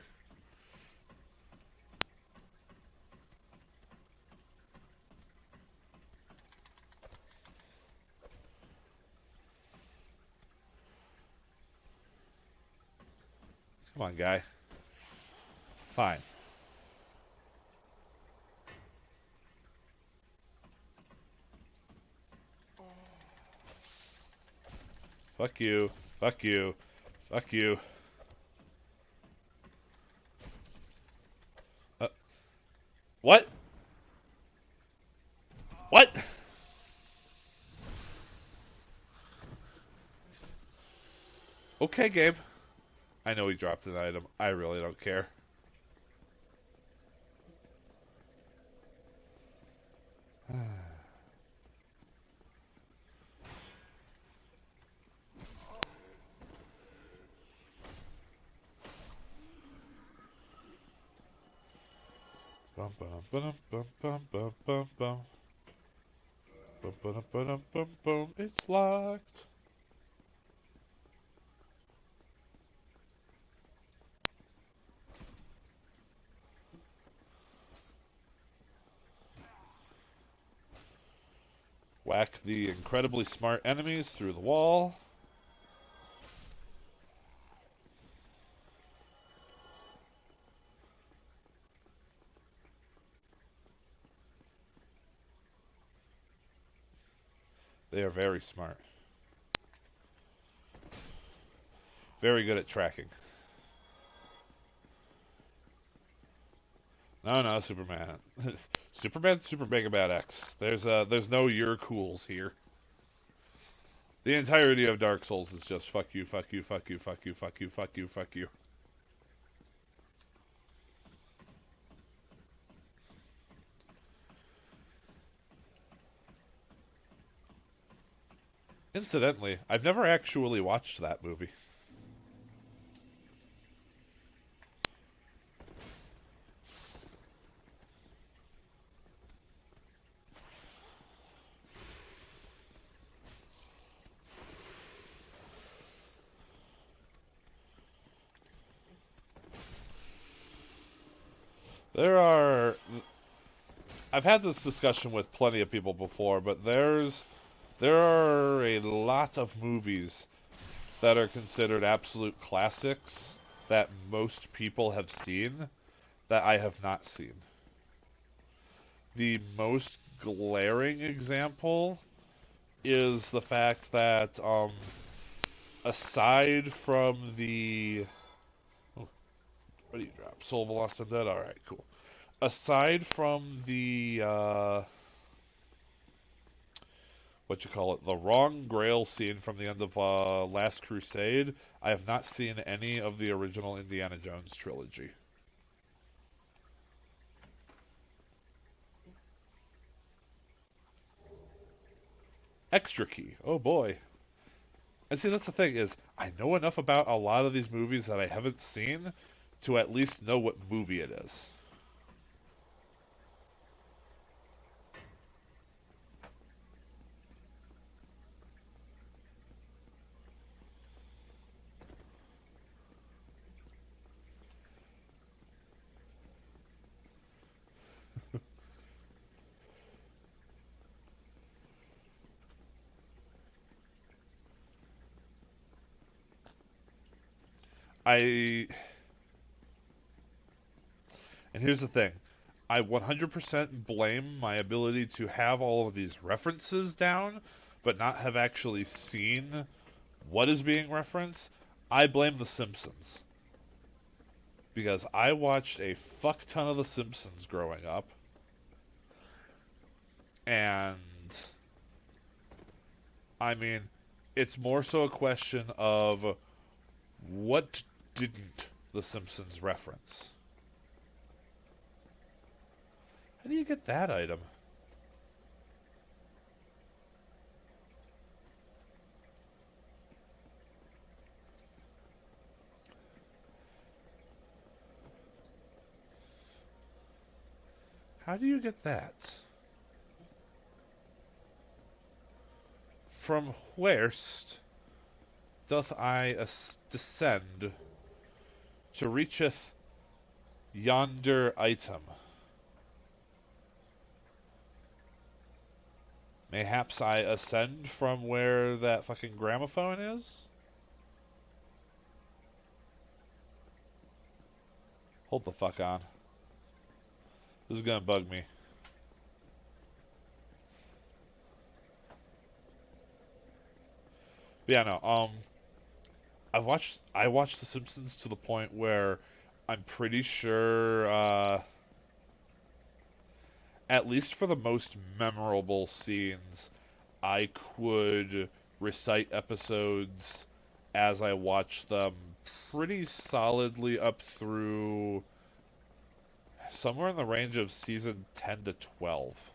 Come on, guy. Fine. Fuck you. Fuck you. Fuck you. What? What? Okay, Gabe. I know he dropped an item. I really don't care. Bum, ba-dum, ba-dum, bum, bum, bum, bum, bum. Bum, ba-dum, ba-dum, bum, bum. It's locked. Whack the incredibly smart enemies through the wall. They are very smart. Very good at tracking. No, no, Superman. Superman, Super Mega Man X. There's no your cools here. The entirety of Dark Souls is just fuck you, fuck you, fuck you, fuck you, fuck you, fuck you, fuck you. Incidentally, I've never actually watched that movie. There are... I've had this discussion with plenty of people before, but there are a lot of movies that are considered absolute classics that most people have seen that I have not seen. The most glaring example is the fact that, aside from the... Oh, what do you drop? Soul of a Lost Undead? Alright, cool. Aside from the, what you call it, the Wrong Grail scene from the end of Last Crusade, I have not seen any of the original Indiana Jones trilogy. Extra key. Oh boy. And see, that's the thing is, I know enough about a lot of these movies that I haven't seen to at least know what movie it is. I... And here's the thing. I 100% blame my ability to have all of these references down, but not have actually seen what is being referenced. I blame The Simpsons. Because I watched a fuck ton of The Simpsons growing up. And, I mean, it's more so a question of what didn't The Simpsons reference? How do you get that item? How do you get that? From wherest doth I descend to reacheth yonder item? Mayhaps I ascend from where that fucking gramophone is? Hold the fuck on. This is gonna bug me. But yeah, no, I watched The Simpsons to the point where I'm pretty sure, at least for the most memorable scenes, I could recite episodes as I watched them pretty solidly up through somewhere in the range of season 10 to 12.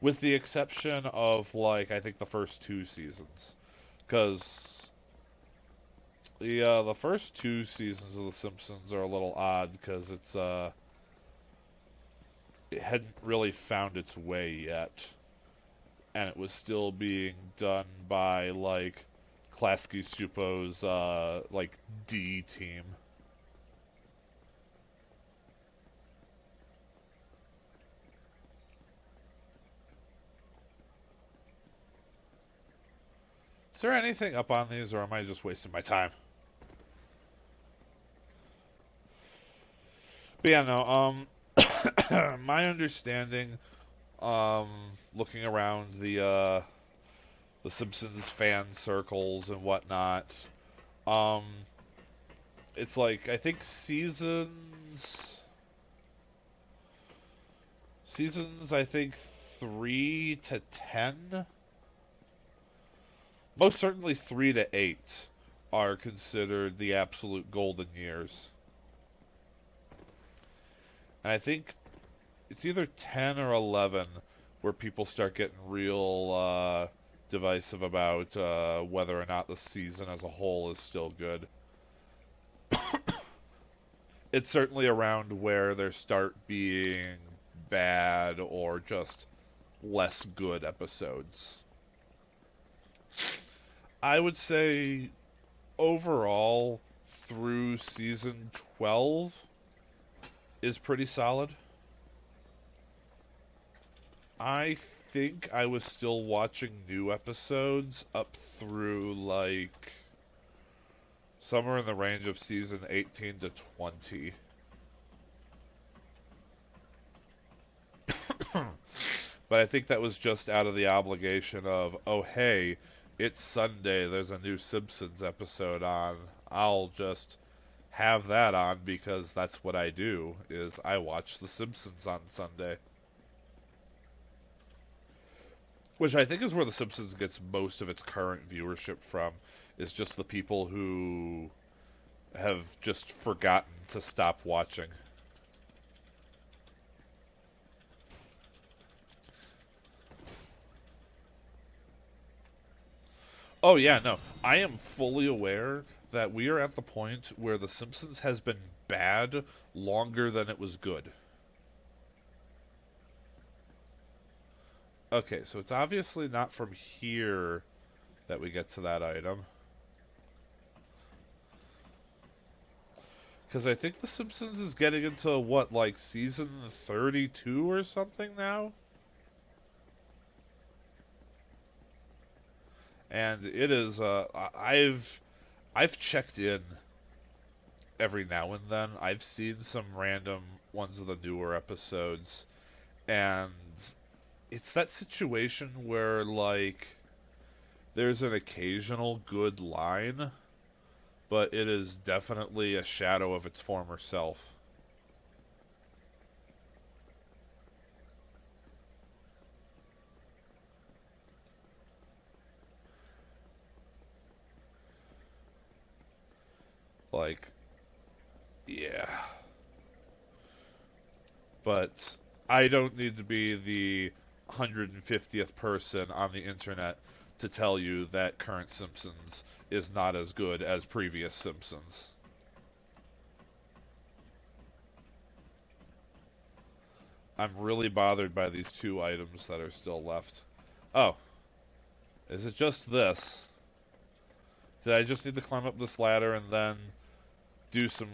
With the exception of, like, I think the first two seasons. Because The first two seasons of The Simpsons are a little odd because it hadn't really found its way yet, and it was still being done by like Klasky Supo's like D team. Is there anything up on these, or am I just wasting my time? But yeah, no. My understanding, um, looking around the Simpsons fan circles and whatnot, um, it's like I think seasons I think 3 to 10, most certainly 3 to 8 are considered the absolute golden years. And I think it's either 10 or 11 where people start getting real divisive about whether or not the season as a whole is still good. It's certainly around where there start being bad or just less good episodes. I would say overall through season 12 is pretty solid. I think I was still watching new episodes up through like somewhere in the range of season 18 to 20. But I think that was just out of the obligation of, oh hey, it's Sunday, there's a new Simpsons episode on. I'll just have that on because that's what I do, is I watch The Simpsons on Sunday. Which I think is where The Simpsons gets most of its current viewership from, is just the people who have just forgotten to stop watching. Oh yeah, no. I am fully aware that we are at the point where The Simpsons has been bad longer than it was good. Okay, so it's obviously not from here that we get to that item. Because I think The Simpsons is getting into, what, like season 32 or something now? And it is, I've checked in every now and then. I've seen some random ones of the newer episodes, and it's that situation where, like, there's an occasional good line, but it is definitely a shadow of its former self. Like, yeah. But I don't need to be the 150th person on the internet to tell you that current Simpsons is not as good as previous Simpsons. I'm really bothered by these two items that are still left. Oh, is it just this? Did I just need to climb up this ladder and then do some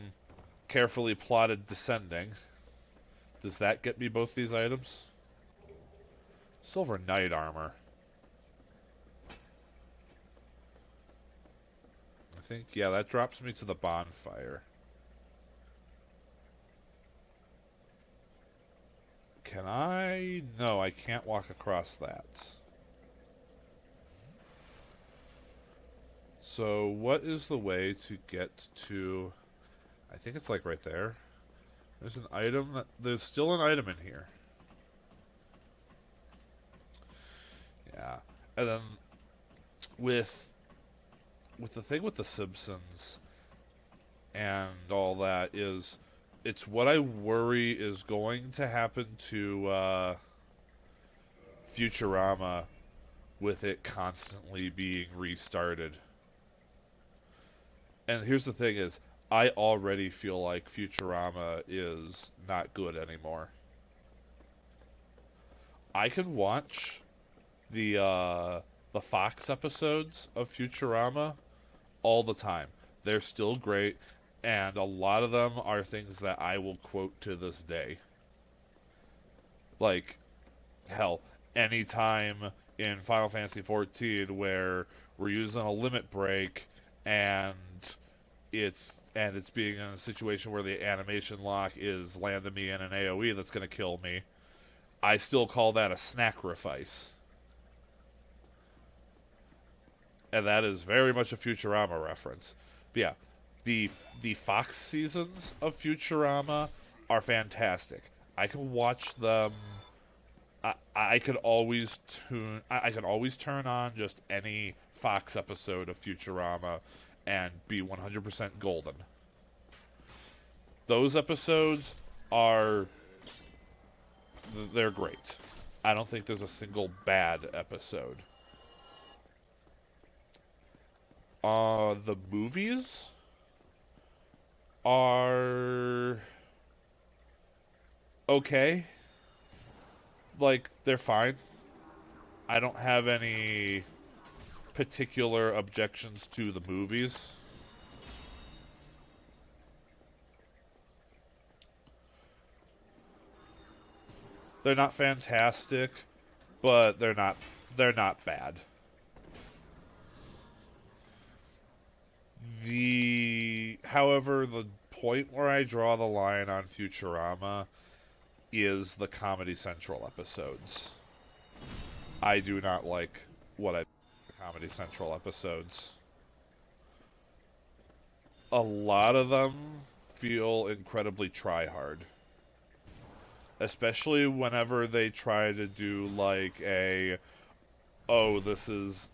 carefully plotted descending? Does that get me both these items? Silver Knight armor. I think, yeah, that drops me to the bonfire. Can I? No, I can't walk across that. So, what is the way to get to... I think it's like right there. There's an item that... There's still an item in here. Yeah. And then, with the thing with the Simpsons and all that is... It's what I worry is going to happen to Futurama with it constantly being restarted. And here's the thing is, I already feel like Futurama is not good anymore. I can watch the Fox episodes of Futurama all the time. They're still great, and a lot of them are things that I will quote to this day. Like, hell, anytime in Final Fantasy XIV where we're using a limit break and it's being in a situation where the animation lock is landing me in an AoE that's going to kill me, I still call that a snacrifice. And that is very much a Futurama reference. But yeah, the the Fox seasons of Futurama are fantastic. I can watch them. I could always I can always turn on just any Fox episode of Futurama and be 100% golden. Those episodes are they're great. I don't think there's a single bad episode. The movies are okay. Like, they're fine. I don't have any particular objections to the movies. They're not fantastic, but they're not bad. However, the point where I draw the line on Futurama is the Comedy Central episodes. I do not like what I Comedy Central episodes. A lot of them feel incredibly try-hard. Especially whenever they try to do like oh, this is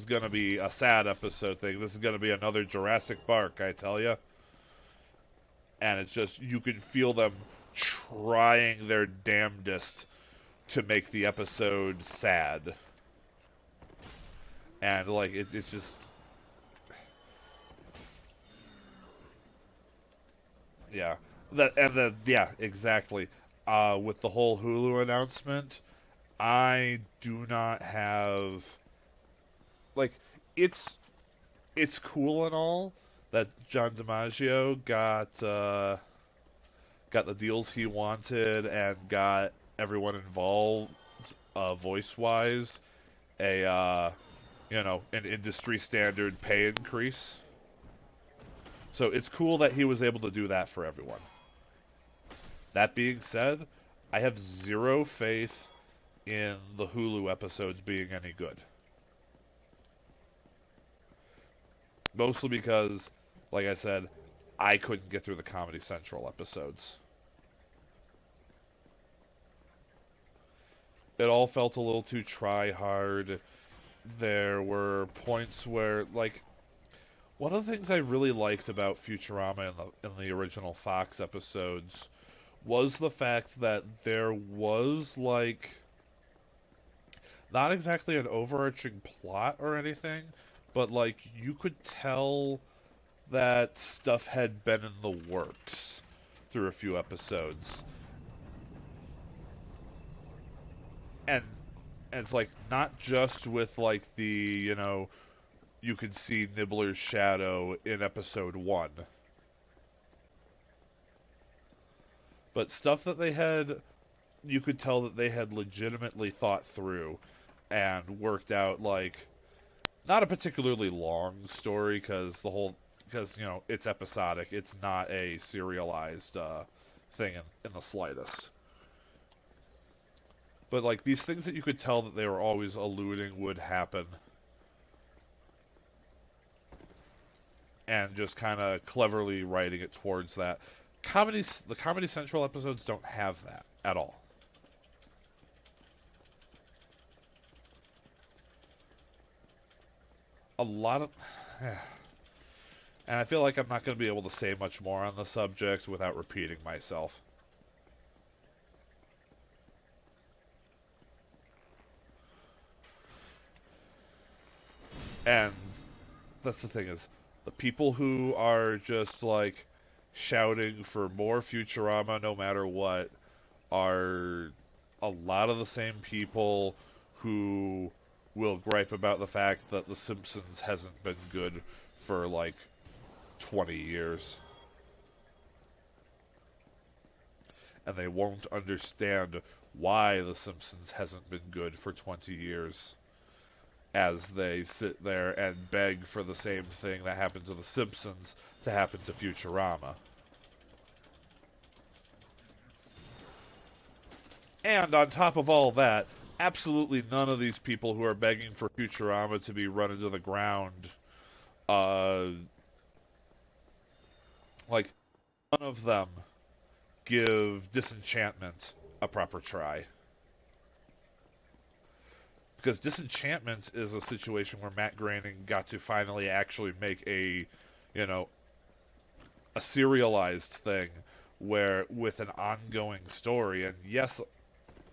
gonna be a sad episode thing. This is gonna be another Jurassic Park, I tell ya. And it's just, you can feel them trying their damnedest to make the episode sad. And like it's just, yeah, yeah, exactly. With the whole Hulu announcement, I do not have, like, it's it's cool and all that John DiMaggio got the deals he wanted and got everyone involved, voice wise, an industry standard pay increase. So it's cool that he was able to do that for everyone. That being said, I have zero faith in the Hulu episodes being any good. Mostly because, like I said, I couldn't get through the Comedy Central episodes. It all felt a little too try hard. There were points where, like, one of the things I really liked about Futurama in the original Fox episodes was the fact that there was, like, not exactly an overarching plot or anything, but like you could tell that stuff had been in the works through a few episodes. And, and it's like not just with like you could see Nibbler's shadow in episode 1, but stuff that you could tell that they had legitimately thought through and worked out, like, not a particularly long story because it's episodic. It's not a serialized thing in the slightest. But like these things that you could tell that they were always alluding would happen, and just kind of cleverly writing it towards that. The Comedy Central episodes don't have that at all. A lot of and I feel like I'm not going to be able to say much more on the subject without repeating myself. And that's the thing is, The people who are just like shouting for more Futurama no matter what are a lot of the same people who will gripe about the fact that The Simpsons hasn't been good for like 20 years. And they won't understand why The Simpsons hasn't been good for 20 years as they sit there and beg for the same thing that happened to The Simpsons to happen to Futurama. And on top of all that, absolutely none of these people who are begging for Futurama to be run into the ground, uh, like, none of them give Disenchantment a proper try. Because Disenchantment is a situation where Matt Groening got to finally actually make a serialized thing where with an ongoing story. And yes,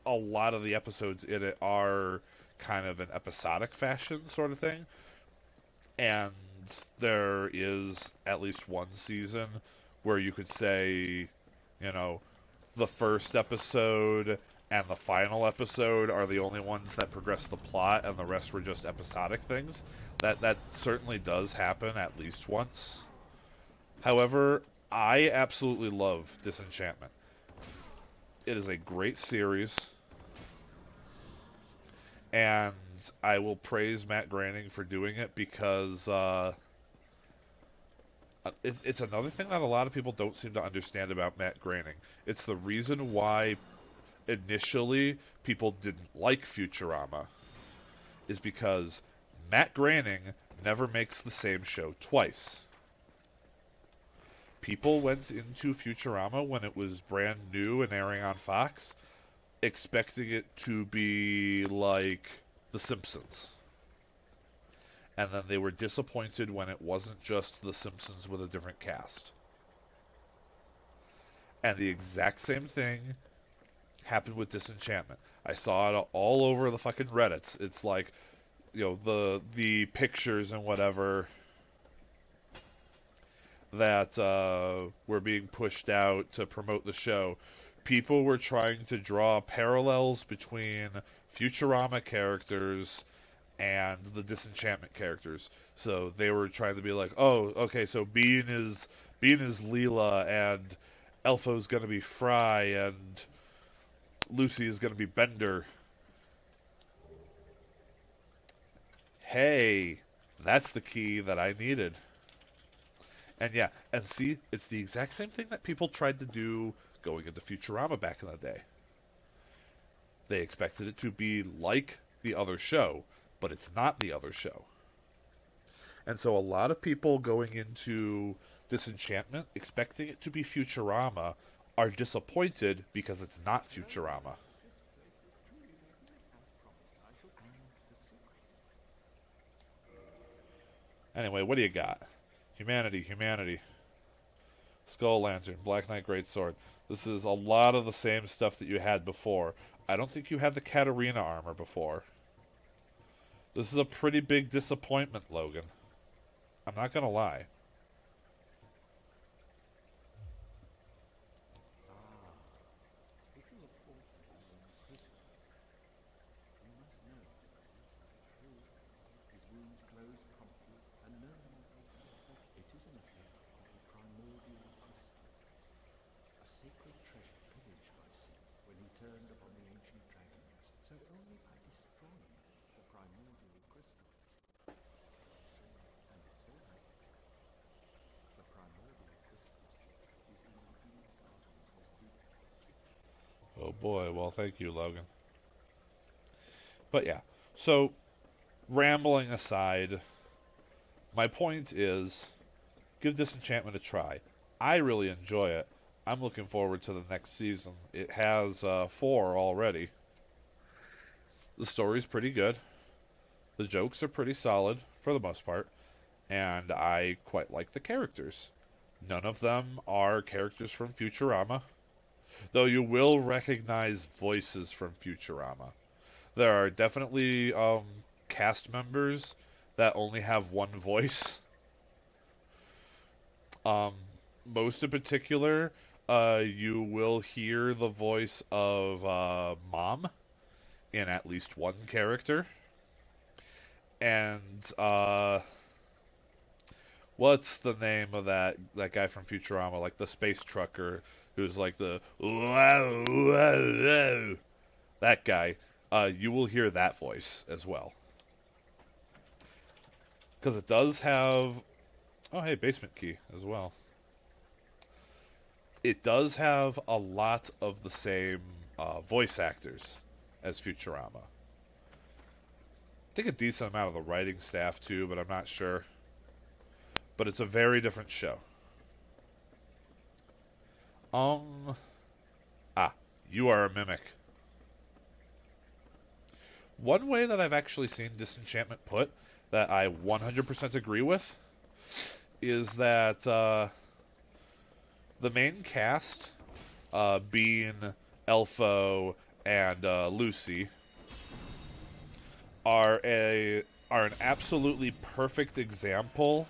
a lot of the episodes in it are kind of an episodic fashion sort of thing. And there is at least one season where you could say, you know, the first episode and the final episode are the only ones that progress the plot, and the rest were just episodic things. That certainly does happen at least once. However, I absolutely love Disenchantment. It is a great series, and I will praise Matt Groening for doing it because it's another thing that a lot of people don't seem to understand about Matt Groening. It's the reason why initially people didn't like Futurama, is because Matt Groening never makes the same show twice. People went into Futurama when it was brand new and airing on Fox, expecting it to be like The Simpsons. And then they were disappointed when it wasn't just The Simpsons with a different cast. And the exact same thing happened with Disenchantment. I saw it all over the fucking Reddits. It's like, the pictures and whatever that were being pushed out to promote the show. People were trying to draw parallels between Futurama characters and the Disenchantment characters. So they were trying to be like, oh, okay, so Bean is Leela, and Elfo's gonna be Fry, and Lucy is gonna be Bender. Hey, that's the key that I needed. And yeah, and see, it's the exact same thing that people tried to do going into Futurama back in the day. They expected it to be like the other show, but it's not the other show. And so a lot of people going into Disenchantment expecting it to be Futurama are disappointed because it's not Futurama. Anyway, what do you got? Humanity. Skull Lantern, Black Knight Greatsword. This is a lot of the same stuff that you had before. I don't think you had the Katarina armor before. This is a pretty big disappointment, Logan. I'm not gonna lie. If you are forced to be imprisoned, you must know that such is true. His wounds close promptly, and no more will be affected. It is an effect of the primordial crystal, a sacred treasure pillaged by Seth when he turned upon the ancient dragons. So only by destroying the primordial crystal. And it's all right. The primordial crystal is in the healing garden of Buddha. Oh boy, well thank you, Logan. But yeah, so rambling aside, my point is, give Disenchantment a try. I really enjoy it. I'm looking forward to the next season. It has 4 already. The story's pretty good. The jokes are pretty solid, for the most part. And I quite like the characters. None of them are characters from Futurama, though you will recognize voices from Futurama. There are definitely cast members that only have one voice, Um, Most in particular, you will hear the voice of Mom in at least one character. And what's the name of that guy from Futurama, like the space trucker who's like the wow, wow, wow, that guy? You will hear that voice as well because it does have. Oh, hey, basement key as well. It does have a lot of the same voice actors as Futurama. I think a decent amount of the writing staff too, but I'm not sure. But it's a very different show. Um, you are a mimic. One way that I've actually seen Disenchantment put that I 100% agree with is that the main cast, being Elfo and Lucy, are an absolutely perfect example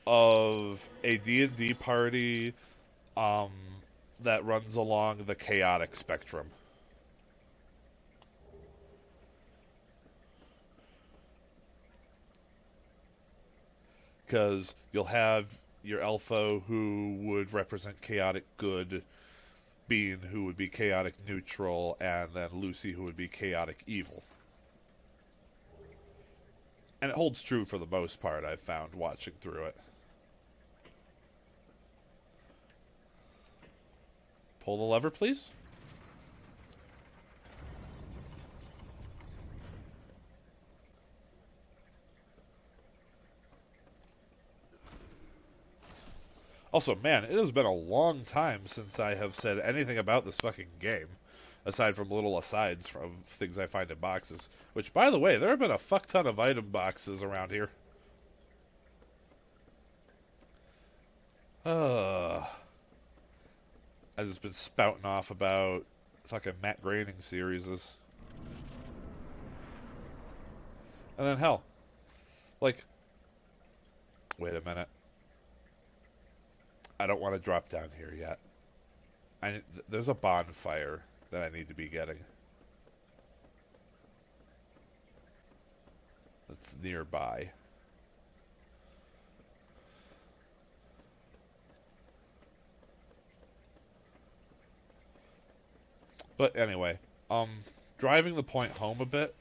of a D&D party um, that runs along the chaotic spectrum. Because you'll have your Elfo who would represent chaotic good, Bean who would be chaotic neutral, and then Lucy who would be chaotic evil. And it holds true for the most part, I've found watching through it. Pull the lever, please. Also, man, it has been a long time since I have said anything about this fucking game, aside from little asides from things I find in boxes. Which, by the way, there have been a fuck ton of item boxes around here. I've just been spouting off about fucking Matt Groening series. And then, hell, like, wait a minute. I don't want to drop down here yet. There's a bonfire that I need to be getting. That's nearby. But anyway, driving the point home a bit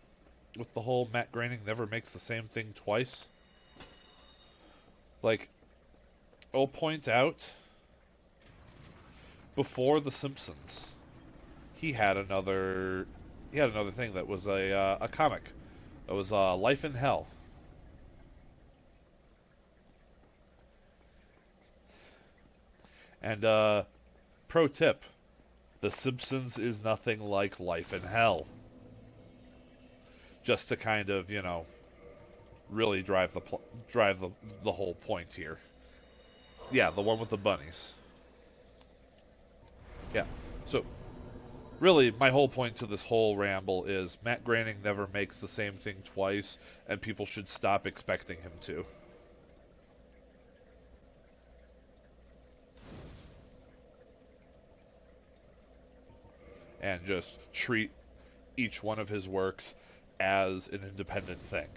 with the whole Matt Groening never makes the same thing twice. Like, I'll point out, before The Simpsons, he had another thing that was a comic. It was Life in Hell. And pro tip: The Simpsons is nothing like Life in Hell. Just to kind of, really drive the whole point here. Yeah, the one with the bunnies. Yeah. So really, my whole point to this whole ramble is Matt Groening never makes the same thing twice, and people should stop expecting him to. And just treat each one of his works as an independent thing.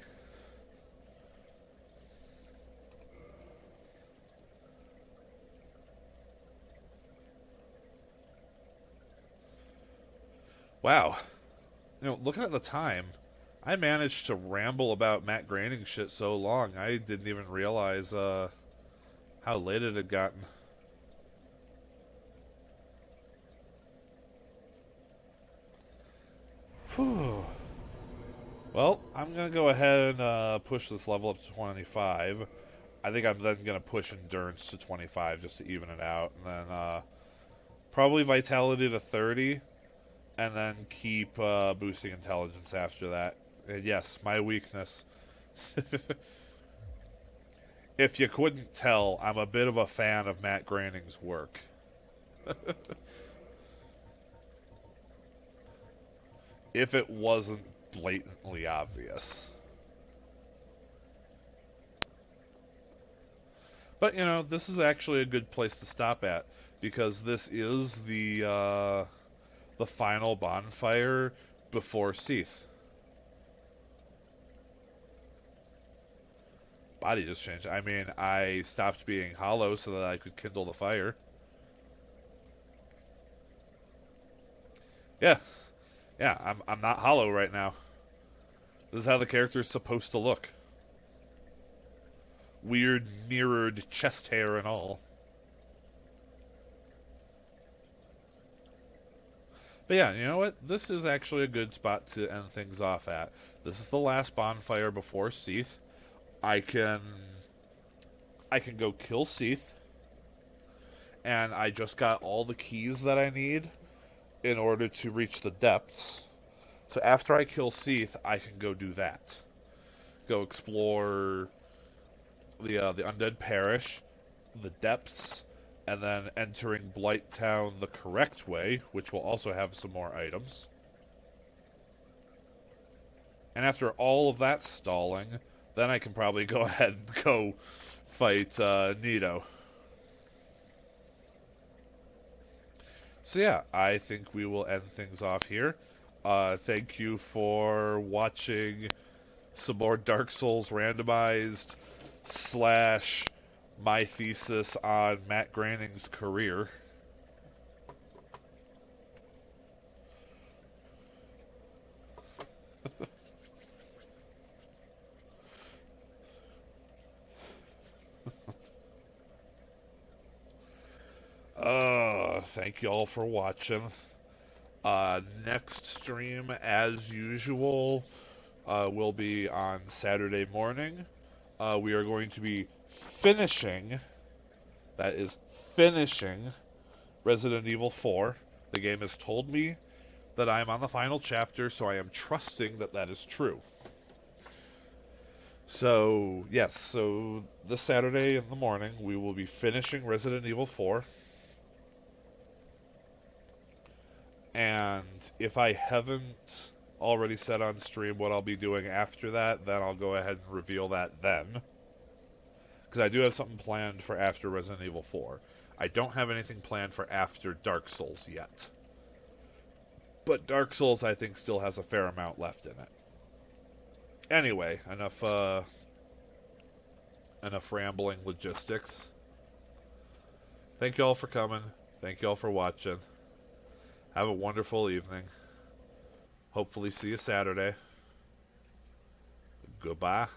Wow. Looking at the time, I managed to ramble about Matt Groening shit so long, I didn't even realize how late it had gotten. Whew. Well, I'm going to go ahead and push this level up to 25. I think I'm then going to push endurance to 25 just to even it out. And then probably vitality to 30. And then keep boosting intelligence after that. And yes, my weakness. If you couldn't tell, I'm a bit of a fan of Matt Groening's work. If it wasn't blatantly obvious. But this is actually a good place to stop at because this is the final bonfire before Seath. Body just changed. I mean, I stopped being hollow so that I could kindle the fire. Yeah, yeah, I'm not hollow right now. This is how the character is supposed to look. Weird mirrored chest hair and all. But yeah, you know what? This is actually a good spot to end things off at. This is the last bonfire before Seath. I can go kill Seath, and I just got all the keys that I need in order to reach the depths. So after I kill Seath, I can go do that. Go explore the Undead Parish, the depths, and then entering Blighttown the correct way, which will also have some more items. And after all of that stalling, then I can probably go ahead and go fight Nito. So yeah, I think we will end things off here. Thank you for watching some more Dark Souls randomized / my thesis on Matt Groening's career. Thank you all for watching. Next stream, as usual, will be on Saturday morning. We are going to be finishing, that is finishing, Resident Evil 4. The game has told me that I am on the final chapter, so I am trusting that that is true. So, yes, so this Saturday in the morning, we will be finishing Resident Evil 4. And if I haven't already said on stream what I'll be doing after that, then I'll go ahead and reveal that then. Because I do have something planned for after Resident Evil 4. I don't have anything planned for after Dark Souls yet. But Dark Souls, I think, still has a fair amount left in it. Anyway, enough rambling logistics. Thank you all for coming. Thank you all for watching. Have a wonderful evening. Hopefully see you Saturday. Goodbye.